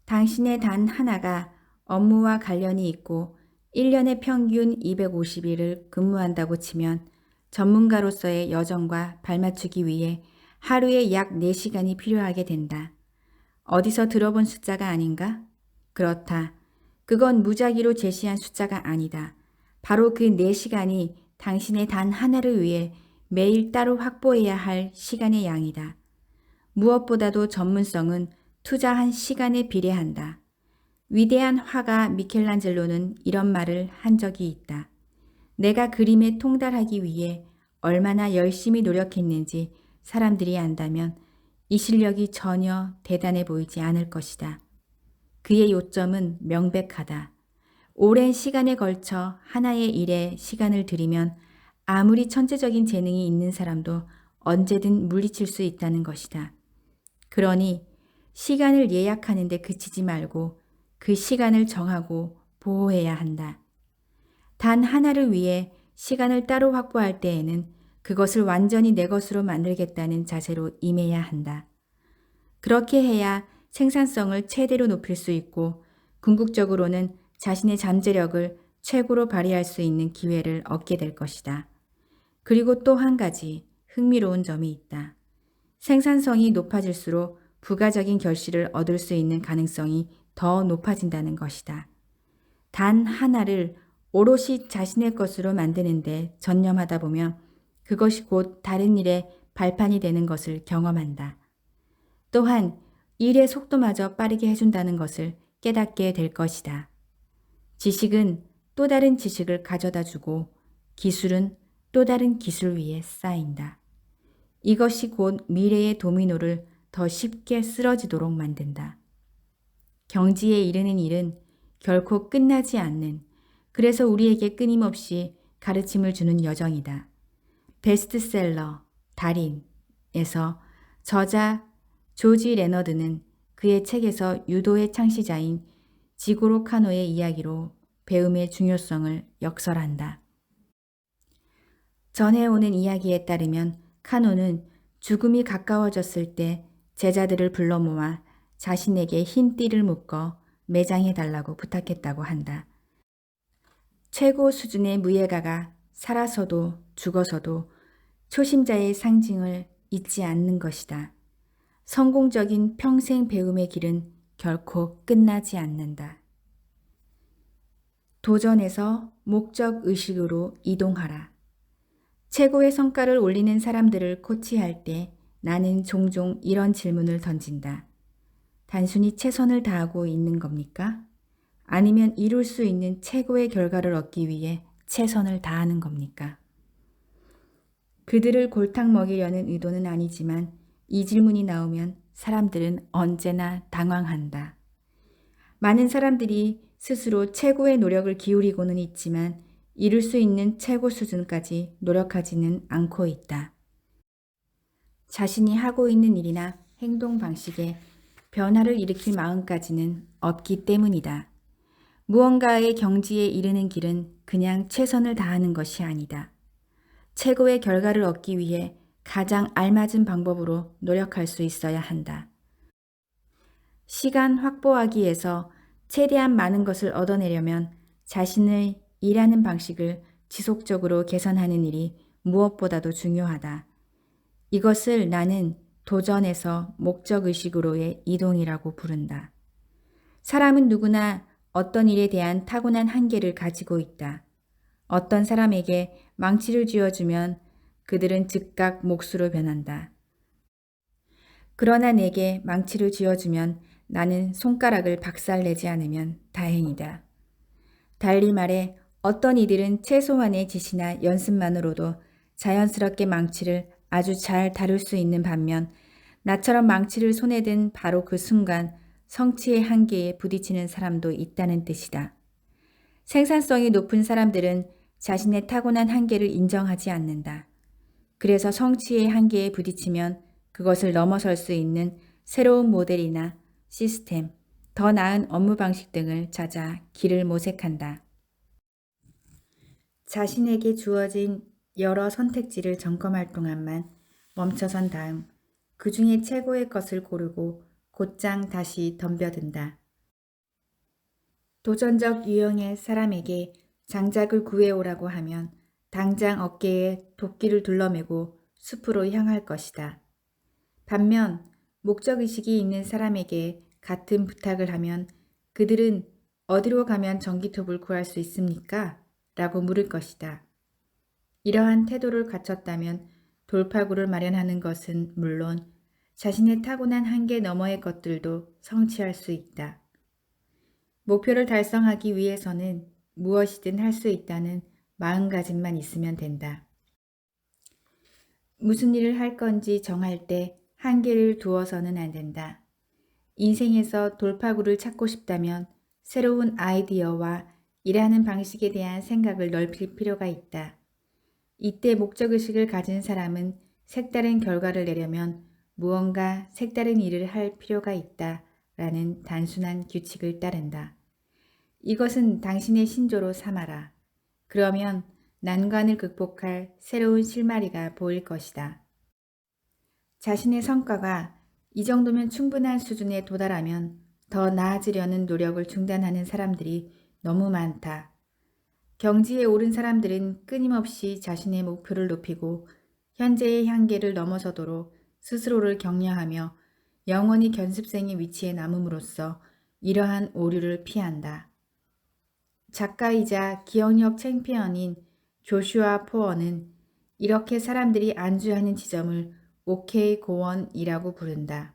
당신의 단 하나가 업무와 관련이 있고 1년에 평균 250일을 근무한다고 치면 전문가로서의 여정과 발맞추기 위해 하루에 약 4시간이 필요하게 된다. 어디서 들어본 숫자가 아닌가? 그렇다. 그건 무작위로 제시한 숫자가 아니다. 바로 그 4시간이 당신의 단 하나를 위해 매일 따로 확보해야 할 시간의 양이다. 무엇보다도 전문성은 투자한 시간에 비례한다. 위대한 화가 미켈란젤로는 이런 말을 한 적이 있다. 내가 그림에 통달하기 위해 얼마나 열심히 노력했는지 사람들이 안다면 이 실력이 전혀 대단해 보이지 않을 것이다. 그의 요점은 명백하다. 오랜 시간에 걸쳐 하나의 일에 시간을 들이면 아무리 천재적인 재능이 있는 사람도 언제든 물리칠 수 있다는 것이다. 그러니 시간을 예약하는 데 그치지 말고 그 시간을 정하고 보호해야 한다. 단 하나를 위해 시간을 따로 확보할 때에는 그것을 완전히 내 것으로 만들겠다는 자세로 임해야 한다. 그렇게 해야 생산성을 최대로 높일 수 있고 궁극적으로는 자신의 잠재력을 최고로 발휘할 수 있는 기회를 얻게 될 것이다. 그리고 또 한 가지 흥미로운 점이 있다. 생산성이 높아질수록 부가적인 결실을 얻을 수 있는 가능성이 더 높아진다는 것이다. 단 하나를 오롯이 자신의 것으로 만드는데 전념하다 보면 그것이 곧 다른 일의 발판이 되는 것을 경험한다. 또한 일의 속도마저 빠르게 해준다는 것을 깨닫게 될 것이다. 지식은 또 다른 지식을 가져다 주고 기술은 또 다른 기술 위에 쌓인다. 이것이 곧 미래의 도미노를 더 쉽게 쓰러지도록 만든다. 경지에 이르는 일은 결코 끝나지 않는, 그래서 우리에게 끊임없이 가르침을 주는 여정이다. 베스트셀러 달인에서 저자 조지 레너드는 그의 책에서 유도의 창시자인 지고로 카노의 이야기로 배움의 중요성을 역설한다. 전해오는 이야기에 따르면 카노는 죽음이 가까워졌을 때 제자들을 불러 모아 자신에게 흰 띠를 묶어 매장해달라고 부탁했다고 한다. 최고 수준의 무예가가 살아서도 죽어서도 초심자의 상징을 잊지 않는 것이다. 성공적인 평생 배움의 길은 결코 끝나지 않는다. 도전에서 목적 의식으로 이동하라. 최고의 성과를 올리는 사람들을 코치할 때 나는 종종 이런 질문을 던진다. 단순히 최선을 다하고 있는 겁니까? 아니면 이룰 수 있는 최고의 결과를 얻기 위해 최선을 다하는 겁니까? 그들을 골탕 먹이려는 의도는 아니지만 이 질문이 나오면 사람들은 언제나 당황한다. 많은 사람들이 스스로 최고의 노력을 기울이고는 있지만 이룰 수 있는 최고 수준까지 노력하지는 않고 있다. 자신이 하고 있는 일이나 행동 방식에 변화를 일으킬 마음까지는 없기 때문이다. 무언가의 경지에 이르는 길은 그냥 최선을 다하는 것이 아니다. 최고의 결과를 얻기 위해 가장 알맞은 방법으로 노력할 수 있어야 한다. 시간 확보하기에서 최대한 많은 것을 얻어내려면 자신의 일하는 방식을 지속적으로 개선하는 일이 무엇보다도 중요하다. 이것을 나는 도전에서 목적의식으로의 이동이라고 부른다. 사람은 누구나 어떤 일에 대한 타고난 한계를 가지고 있다. 어떤 사람에게 망치를 쥐어주면 그들은 즉각 몫으로 변한다. 그러나 내게 망치를 쥐어주면 나는 손가락을 박살내지 않으면 다행이다. 달리 말해 어떤 이들은 최소한의 지시나 연습만으로도 자연스럽게 망치를 아주 잘 다룰 수 있는 반면 나처럼 망치를 손에 든 바로 그 순간 성취의 한계에 부딪히는 사람도 있다는 뜻이다. 생산성이 높은 사람들은 자신의 타고난 한계를 인정하지 않는다. 그래서 성취의 한계에 부딪히면 그것을 넘어설 수 있는 새로운 모델이나 시스템, 더 나은 업무 방식 등을 찾아 길을 모색한다. 자신에게 주어진 여러 선택지를 점검할 동안만 멈춰선 다음 그 중에 최고의 것을 고르고 곧장 다시 덤벼든다. 도전적 유형의 사람에게 장작을 구해오라고 하면 당장 어깨에 도끼를 둘러매고 숲으로 향할 것이다. 반면 목적의식이 있는 사람에게 같은 부탁을 하면 그들은 어디로 가면 전기톱을 구할 수 있습니까? 라고 물을 것이다. 이러한 태도를 갖췄다면 돌파구를 마련하는 것은 물론 자신의 타고난 한계 너머의 것들도 성취할 수 있다. 목표를 달성하기 위해서는 무엇이든 할 수 있다는 마음가짐만 있으면 된다. 무슨 일을 할 건지 정할 때 한계를 두어서는 안 된다. 인생에서 돌파구를 찾고 싶다면 새로운 아이디어와 일하는 방식에 대한 생각을 넓힐 필요가 있다. 이때 목적의식을 가진 사람은 색다른 결과를 내려면 무언가 색다른 일을 할 필요가 있다라는 단순한 규칙을 따른다. 이것은 당신의 신조로 삼아라. 그러면 난관을 극복할 새로운 실마리가 보일 것이다. 자신의 성과가 이 정도면 충분한 수준에 도달하면 더 나아지려는 노력을 중단하는 사람들이 너무 많다. 경지에 오른 사람들은 끊임없이 자신의 목표를 높이고 현재의 한계를 넘어서도록 스스로를 격려하며 영원히 견습생의 위치에 남음으로써 이러한 오류를 피한다. 작가이자 기억력 챔피언인 조슈아 포어는 이렇게 사람들이 안주하는 지점을 오케이 고원이라고 부른다.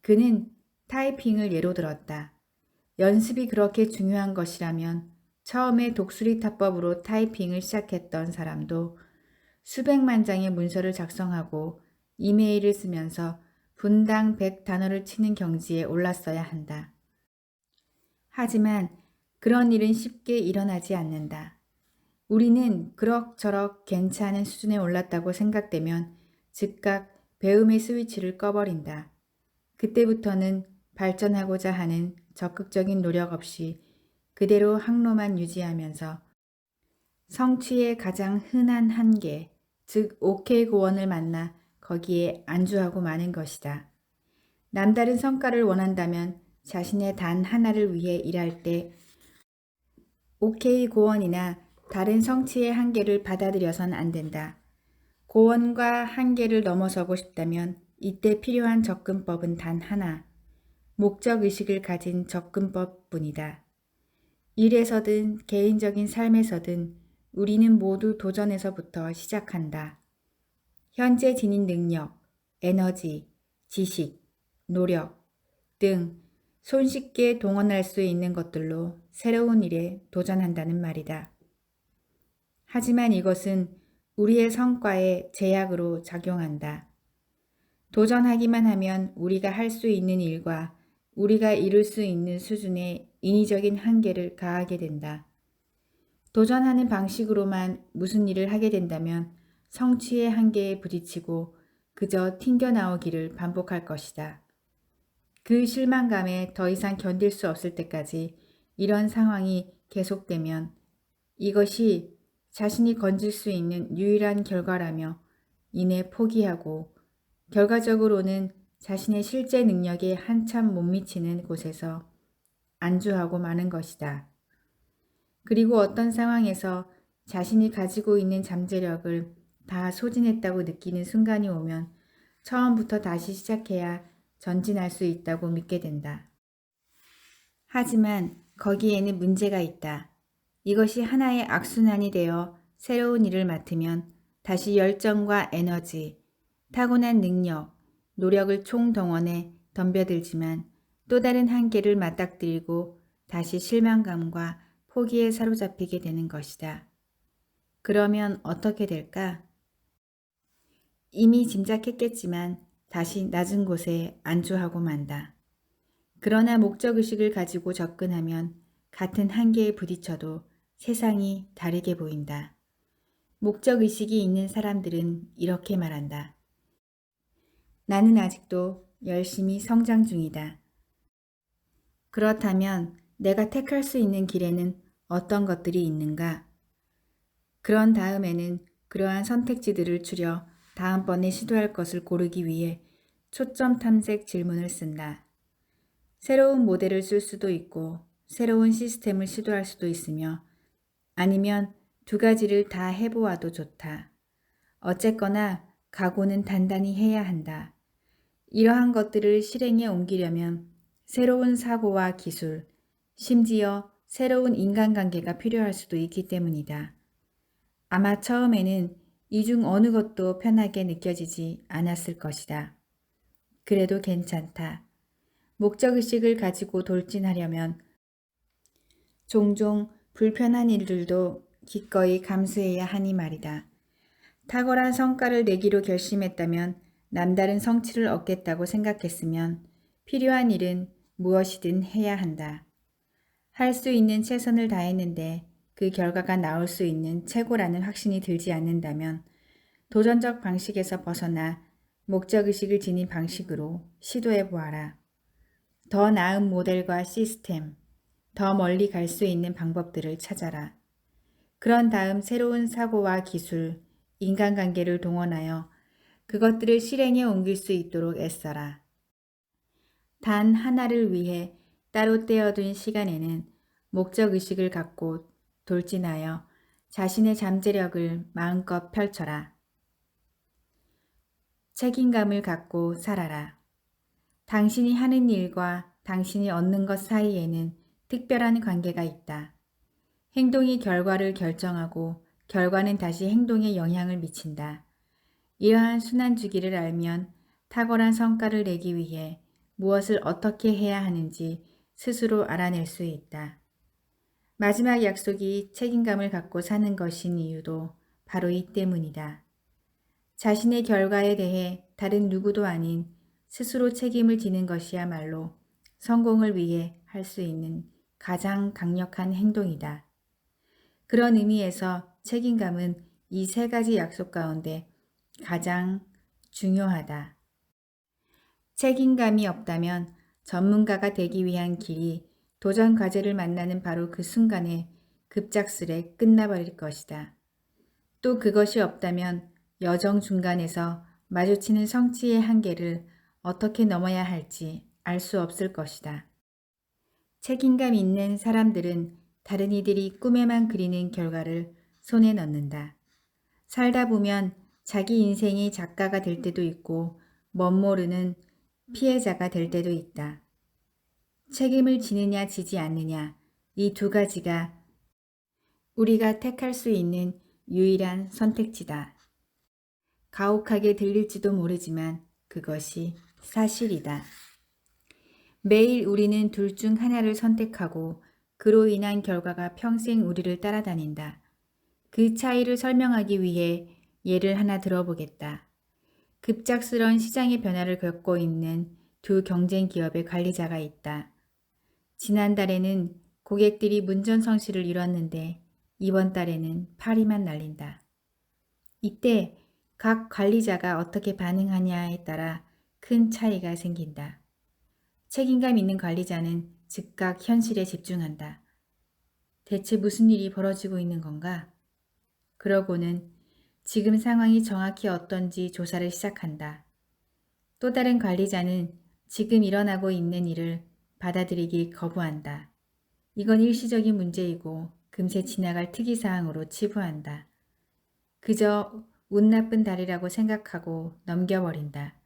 그는 타이핑을 예로 들었다. 연습이 그렇게 중요한 것이라면 처음에 독수리 타법으로 타이핑을 시작했던 사람도 수백만 장의 문서를 작성하고 이메일을 쓰면서 분당 100단어를 치는 경지에 올랐어야 한다. 하지만 그런 일은 쉽게 일어나지 않는다. 우리는 그럭저럭 괜찮은 수준에 올랐다고 생각되면 즉각 배움의 스위치를 꺼버린다. 그때부터는 발전하고자 하는 적극적인 노력 없이 그대로 항로만 유지하면서 성취의 가장 흔한 한계, 즉 오케이 고원을 만나 거기에 안주하고 마는 것이다. 남다른 성과를 원한다면 자신의 단 하나를 위해 일할 때 오케이 고원이나 다른 성취의 한계를 받아들여선 안 된다. 고원과 한계를 넘어서고 싶다면 이때 필요한 접근법은 단 하나, 목적의식을 가진 접근법뿐이다. 일에서든 개인적인 삶에서든 우리는 모두 도전에서부터 시작한다. 현재 지닌 능력, 에너지, 지식, 노력 등 손쉽게 동원할 수 있는 것들로 새로운 일에 도전한다는 말이다. 하지만 이것은 우리의 성과에 제약으로 작용한다. 도전하기만 하면 우리가 할 수 있는 일과 우리가 이룰 수 있는 수준의 인위적인 한계를 가하게 된다. 도전하는 방식으로만 무슨 일을 하게 된다면 성취의 한계에 부딪히고 그저 튕겨나오기를 반복할 것이다. 그 실망감에 더 이상 견딜 수 없을 때까지 이런 상황이 계속되면 이것이 자신이 건질 수 있는 유일한 결과라며 이내 포기하고 결과적으로는 자신의 실제 능력에 한참 못 미치는 곳에서 안주하고 마는 것이다. 그리고 어떤 상황에서 자신이 가지고 있는 잠재력을 다 소진했다고 느끼는 순간이 오면 처음부터 다시 시작해야 전진할 수 있다고 믿게 된다. 하지만 거기에는 문제가 있다. 이것이 하나의 악순환이 되어 새로운 일을 맡으면 다시 열정과 에너지, 타고난 능력, 노력을 총동원해 덤벼들지만 또 다른 한계를 맞닥뜨리고 다시 실망감과 포기에 사로잡히게 되는 것이다. 그러면 어떻게 될까? 이미 짐작했겠지만 다시 낮은 곳에 안주하고 만다. 그러나 목적의식을 가지고 접근하면 같은 한계에 부딪혀도 세상이 다르게 보인다. 목적의식이 있는 사람들은 이렇게 말한다. 나는 아직도 열심히 성장 중이다. 그렇다면 내가 택할 수 있는 길에는 어떤 것들이 있는가? 그런 다음에는 그러한 선택지들을 추려 다음번에 시도할 것을 고르기 위해 초점 탐색 질문을 쓴다. 새로운 모델을 쓸 수도 있고 새로운 시스템을 시도할 수도 있으며 아니면 두 가지를 다 해보아도 좋다. 어쨌거나 각오는 단단히 해야 한다. 이러한 것들을 실행에 옮기려면 새로운 사고와 기술, 심지어 새로운 인간관계가 필요할 수도 있기 때문이다. 아마 처음에는 이 중 어느 것도 편하게 느껴지지 않았을 것이다. 그래도 괜찮다. 목적의식을 가지고 돌진하려면 종종 불편한 일들도 기꺼이 감수해야 하니 말이다. 탁월한 성과를 내기로 결심했다면 남다른 성취를 얻겠다고 생각했으면 필요한 일은 무엇이든 해야 한다. 할 수 있는 최선을 다했는데 그 결과가 나올 수 있는 최고라는 확신이 들지 않는다면 도전적 방식에서 벗어나 목적의식을 지닌 방식으로 시도해 보아라. 더 나은 모델과 시스템, 더 멀리 갈 수 있는 방법들을 찾아라. 그런 다음 새로운 사고와 기술, 인간관계를 동원하여 그것들을 실행에 옮길 수 있도록 애써라. 단 하나를 위해 따로 떼어둔 시간에는 목적의식을 갖고 돌진하여 자신의 잠재력을 마음껏 펼쳐라. 책임감을 갖고 살아라. 당신이 하는 일과 당신이 얻는 것 사이에는 특별한 관계가 있다. 행동이 결과를 결정하고 결과는 다시 행동에 영향을 미친다. 이러한 순환주기를 알면 탁월한 성과를 내기 위해 무엇을 어떻게 해야 하는지 스스로 알아낼 수 있다. 마지막 약속이 책임감을 갖고 사는 것인 이유도 바로 이 때문이다. 자신의 결과에 대해 다른 누구도 아닌 스스로 책임을 지는 것이야말로 성공을 위해 할 수 있는 가장 강력한 행동이다. 그런 의미에서 책임감은 이 세 가지 약속 가운데 가장 중요하다. 책임감이 없다면 전문가가 되기 위한 길이 도전 과제를 만나는 바로 그 순간에 급작스레 끝나버릴 것이다. 또 그것이 없다면 여정 중간에서 마주치는 성취의 한계를 어떻게 넘어야 할지 알 수 없을 것이다. 책임감 있는 사람들은 다른 이들이 꿈에만 그리는 결과를 손에 넣는다. 살다 보면 자기 인생이 작가가 될 때도 있고 멋모르는 피해자가 될 때도 있다. 책임을 지느냐 지지 않느냐 이 두 가지가 우리가 택할 수 있는 유일한 선택지다. 가혹하게 들릴지도 모르지만 그것이 사실이다. 매일 우리는 둘 중 하나를 선택하고 그로 인한 결과가 평생 우리를 따라다닌다. 그 차이를 설명하기 위해 예를 하나 들어보겠다. 급작스러운 시장의 변화를 겪고 있는 두 경쟁 기업의 관리자가 있다. 지난달에는 고객들이 문전성시를 이뤘는데 이번 달에는 파리만 날린다. 이때 각 관리자가 어떻게 반응하냐에 따라 큰 차이가 생긴다. 책임감 있는 관리자는 즉각 현실에 집중한다. 대체 무슨 일이 벌어지고 있는 건가? 그러고는 지금 상황이 정확히 어떤지 조사를 시작한다. 또 다른 관리자는 지금 일어나고 있는 일을 받아들이기 거부한다. 이건 일시적인 문제이고 금세 지나갈 특이사항으로 치부한다. 그저 운 나쁜 달이라고 생각하고 넘겨버린다.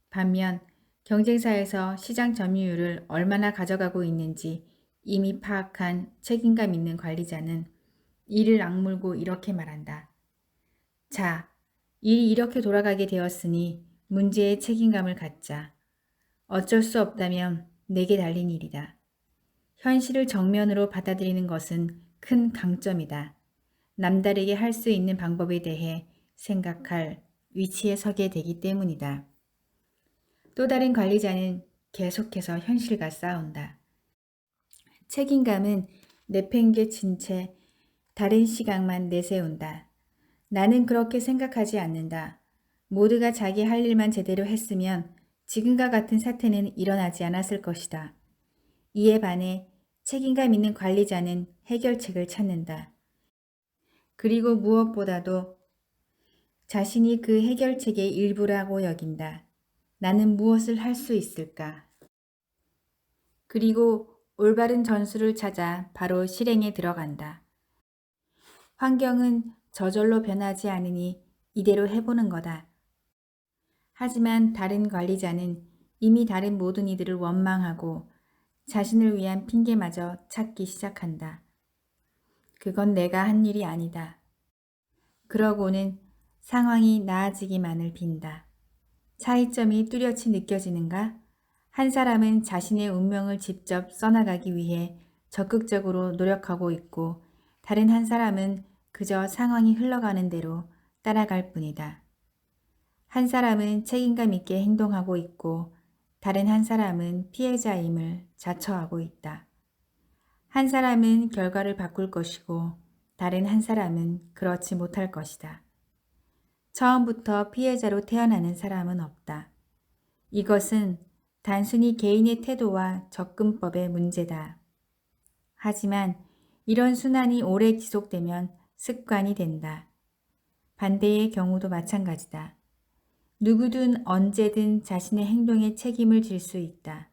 반면 경쟁사에서 시장 점유율을 얼마나 가져가고 있는지 이미 파악한 책임감 있는 관리자는 이를 악물고 이렇게 말한다. 자, 일이 이렇게 돌아가게 되었으니 문제의 책임감을 갖자. 어쩔 수 없다면 내게 달린 일이다. 현실을 정면으로 받아들이는 것은 큰 강점이다. 남다르게 할 수 있는 방법에 대해 생각할 위치에 서게 되기 때문이다. 또 다른 관리자는 계속해서 현실과 싸운다. 책임감은 내팽개친 채 다른 시각만 내세운다. 나는 그렇게 생각하지 않는다. 모두가 자기 할 일만 제대로 했으면 지금과 같은 사태는 일어나지 않았을 것이다. 이에 반해 책임감 있는 관리자는 해결책을 찾는다. 그리고 무엇보다도 자신이 그 해결책의 일부라고 여긴다. 나는 무엇을 할 수 있을까? 그리고 올바른 전술을 찾아 바로 실행에 들어간다. 환경은 저절로 변하지 않으니 이대로 해보는 거다. 하지만 다른 관리자는 이미 다른 모든 이들을 원망하고 자신을 위한 핑계마저 찾기 시작한다. 그건 내가 한 일이 아니다. 그러고는 상황이 나아지기만을 빈다. 차이점이 뚜렷이 느껴지는가? 한 사람은 자신의 운명을 직접 써나가기 위해 적극적으로 노력하고 있고 다른 한 사람은 그저 상황이 흘러가는 대로 따라갈 뿐이다. 한 사람은 책임감 있게 행동하고 있고 다른 한 사람은 피해자임을 자처하고 있다. 한 사람은 결과를 바꿀 것이고 다른 한 사람은 그렇지 못할 것이다. 처음부터 피해자로 태어나는 사람은 없다. 이것은 단순히 개인의 태도와 접근법의 문제다. 하지만 이런 순환이 오래 지속되면 습관이 된다. 반대의 경우도 마찬가지다. 누구든 언제든 자신의 행동에 책임을 질 수 있다.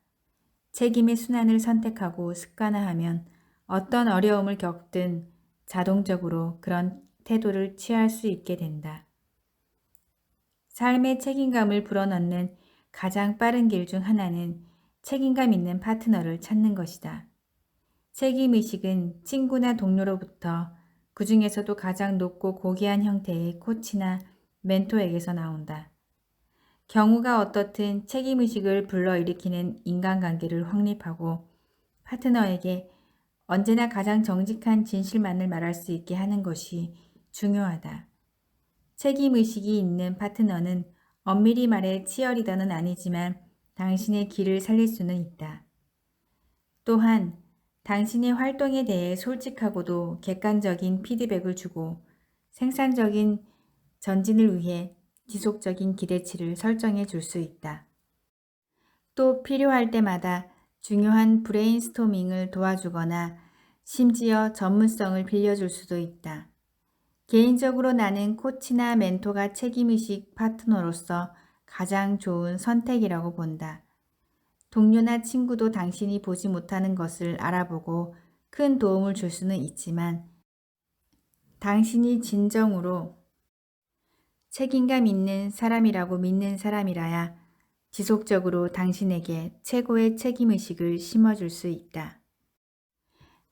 책임의 순환을 선택하고 습관화하면 어떤 어려움을 겪든 자동적으로 그런 태도를 취할 수 있게 된다. 삶의 책임감을 불어넣는 가장 빠른 길 중 하나는 책임감 있는 파트너를 찾는 것이다. 책임의식은 친구나 동료로부터 그 중에서도 가장 높고 고귀한 형태의 코치나 멘토에게서 나온다. 경우가 어떻든 책임의식을 불러일으키는 인간관계를 확립하고 파트너에게 언제나 가장 정직한 진실만을 말할 수 있게 하는 것이 중요하다. 책임의식이 있는 파트너는 엄밀히 말해 치어리더는 아니지만 당신의 길을 살릴 수는 있다. 또한 당신의 활동에 대해 솔직하고도 객관적인 피드백을 주고 생산적인 전진을 위해 지속적인 기대치를 설정해 줄 수 있다. 또 필요할 때마다 중요한 브레인스토밍을 도와주거나 심지어 전문성을 빌려줄 수도 있다. 개인적으로 나는 코치나 멘토가 책임의식 파트너로서 가장 좋은 선택이라고 본다. 동료나 친구도 당신이 보지 못하는 것을 알아보고 큰 도움을 줄 수는 있지만 당신이 진정으로 책임감 있는 사람이라고 믿는 사람이라야 지속적으로 당신에게 최고의 책임의식을 심어줄 수 있다.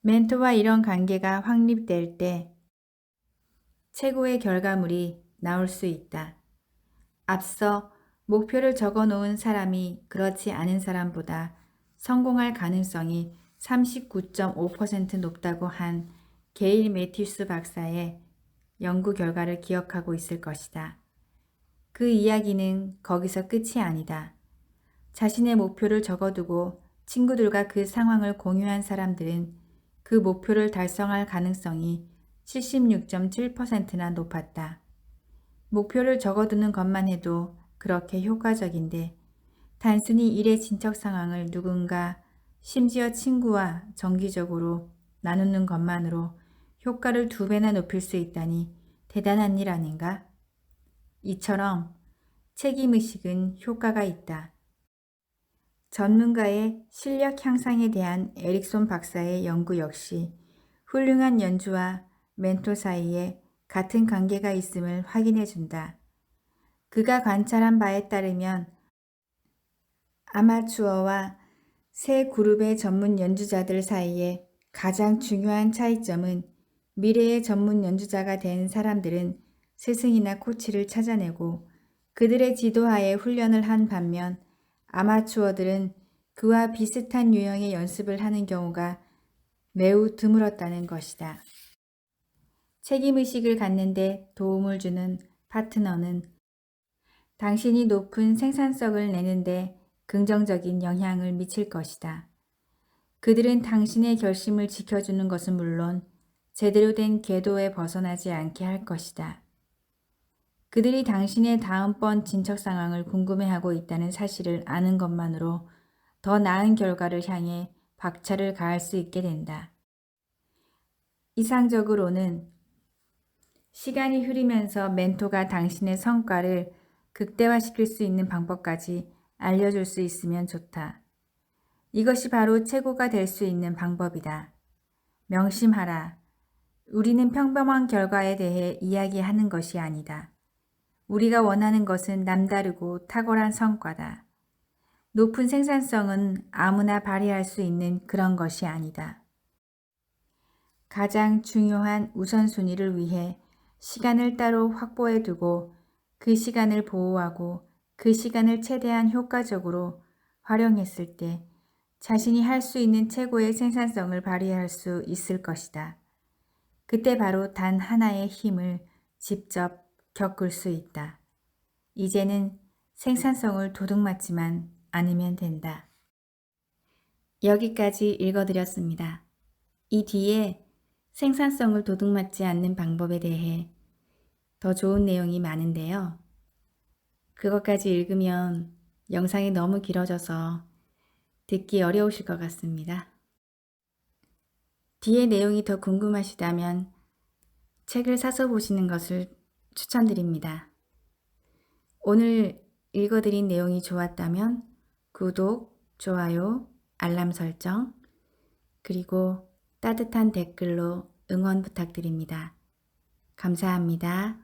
멘토와 이런 관계가 확립될 때 최고의 결과물이 나올 수 있다. 앞서 목표를 적어 놓은 사람이 그렇지 않은 사람보다 성공할 가능성이 39.5% 높다고 한 게일 매튜스 박사의 연구 결과를 기억하고 있을 것이다. 그 이야기는 거기서 끝이 아니다. 자신의 목표를 적어두고 친구들과 그 상황을 공유한 사람들은 그 목표를 달성할 가능성이 76.7%나 높았다. 목표를 적어두는 것만 해도 그렇게 효과적인데 단순히 일의 진척 상황을 누군가 심지어 친구와 정기적으로 나누는 것만으로 효과를 2배나 높일 수 있다니 대단한 일 아닌가? 이처럼 책임의식은 효과가 있다. 전문가의 실력 향상에 대한 에릭손 박사의 연구 역시 훌륭한 연주와 멘토 사이에 같은 관계가 있음을 확인해 준다. 그가 관찰한 바에 따르면 아마추어와 새 그룹의 전문 연주자들 사이에 가장 중요한 차이점은 미래의 전문 연주자가 된 사람들은 스승이나 코치를 찾아내고 그들의 지도하에 훈련을 한 반면 아마추어들은 그와 비슷한 유형의 연습을 하는 경우가 매우 드물었다는 것이다. 책임의식을 갖는데 도움을 주는 파트너는 당신이 높은 생산성을 내는데 긍정적인 영향을 미칠 것이다. 그들은 당신의 결심을 지켜주는 것은 물론 제대로 된 궤도에 벗어나지 않게 할 것이다. 그들이 당신의 다음번 진척 상황을 궁금해하고 있다는 사실을 아는 것만으로 더 나은 결과를 향해 박차를 가할 수 있게 된다. 이상적으로는 시간이 흐르면서 멘토가 당신의 성과를 극대화시킬 수 있는 방법까지 알려줄 수 있으면 좋다. 이것이 바로 최고가 될 수 있는 방법이다. 명심하라. 우리는 평범한 결과에 대해 이야기하는 것이 아니다. 우리가 원하는 것은 남다르고 탁월한 성과다. 높은 생산성은 아무나 발휘할 수 있는 그런 것이 아니다. 가장 중요한 우선순위를 위해 시간을 따로 확보해 두고 그 시간을 보호하고 그 시간을 최대한 효과적으로 활용했을 때 자신이 할 수 있는 최고의 생산성을 발휘할 수 있을 것이다. 그때 바로 단 하나의 힘을 직접 겪을 수 있다. 이제는 생산성을 도둑맞지만 않으면 된다. 여기까지 읽어드렸습니다. 이 뒤에 생산성을 도둑맞지 않는 방법에 대해 더 좋은 내용이 많은데요. 그것까지 읽으면 영상이 너무 길어져서 듣기 어려우실 것 같습니다. 뒤에 내용이 더 궁금하시다면 책을 사서 보시는 것을 추천드립니다. 오늘 읽어드린 내용이 좋았다면 구독, 좋아요, 알람 설정, 그리고 따뜻한 댓글로 응원 부탁드립니다. 감사합니다.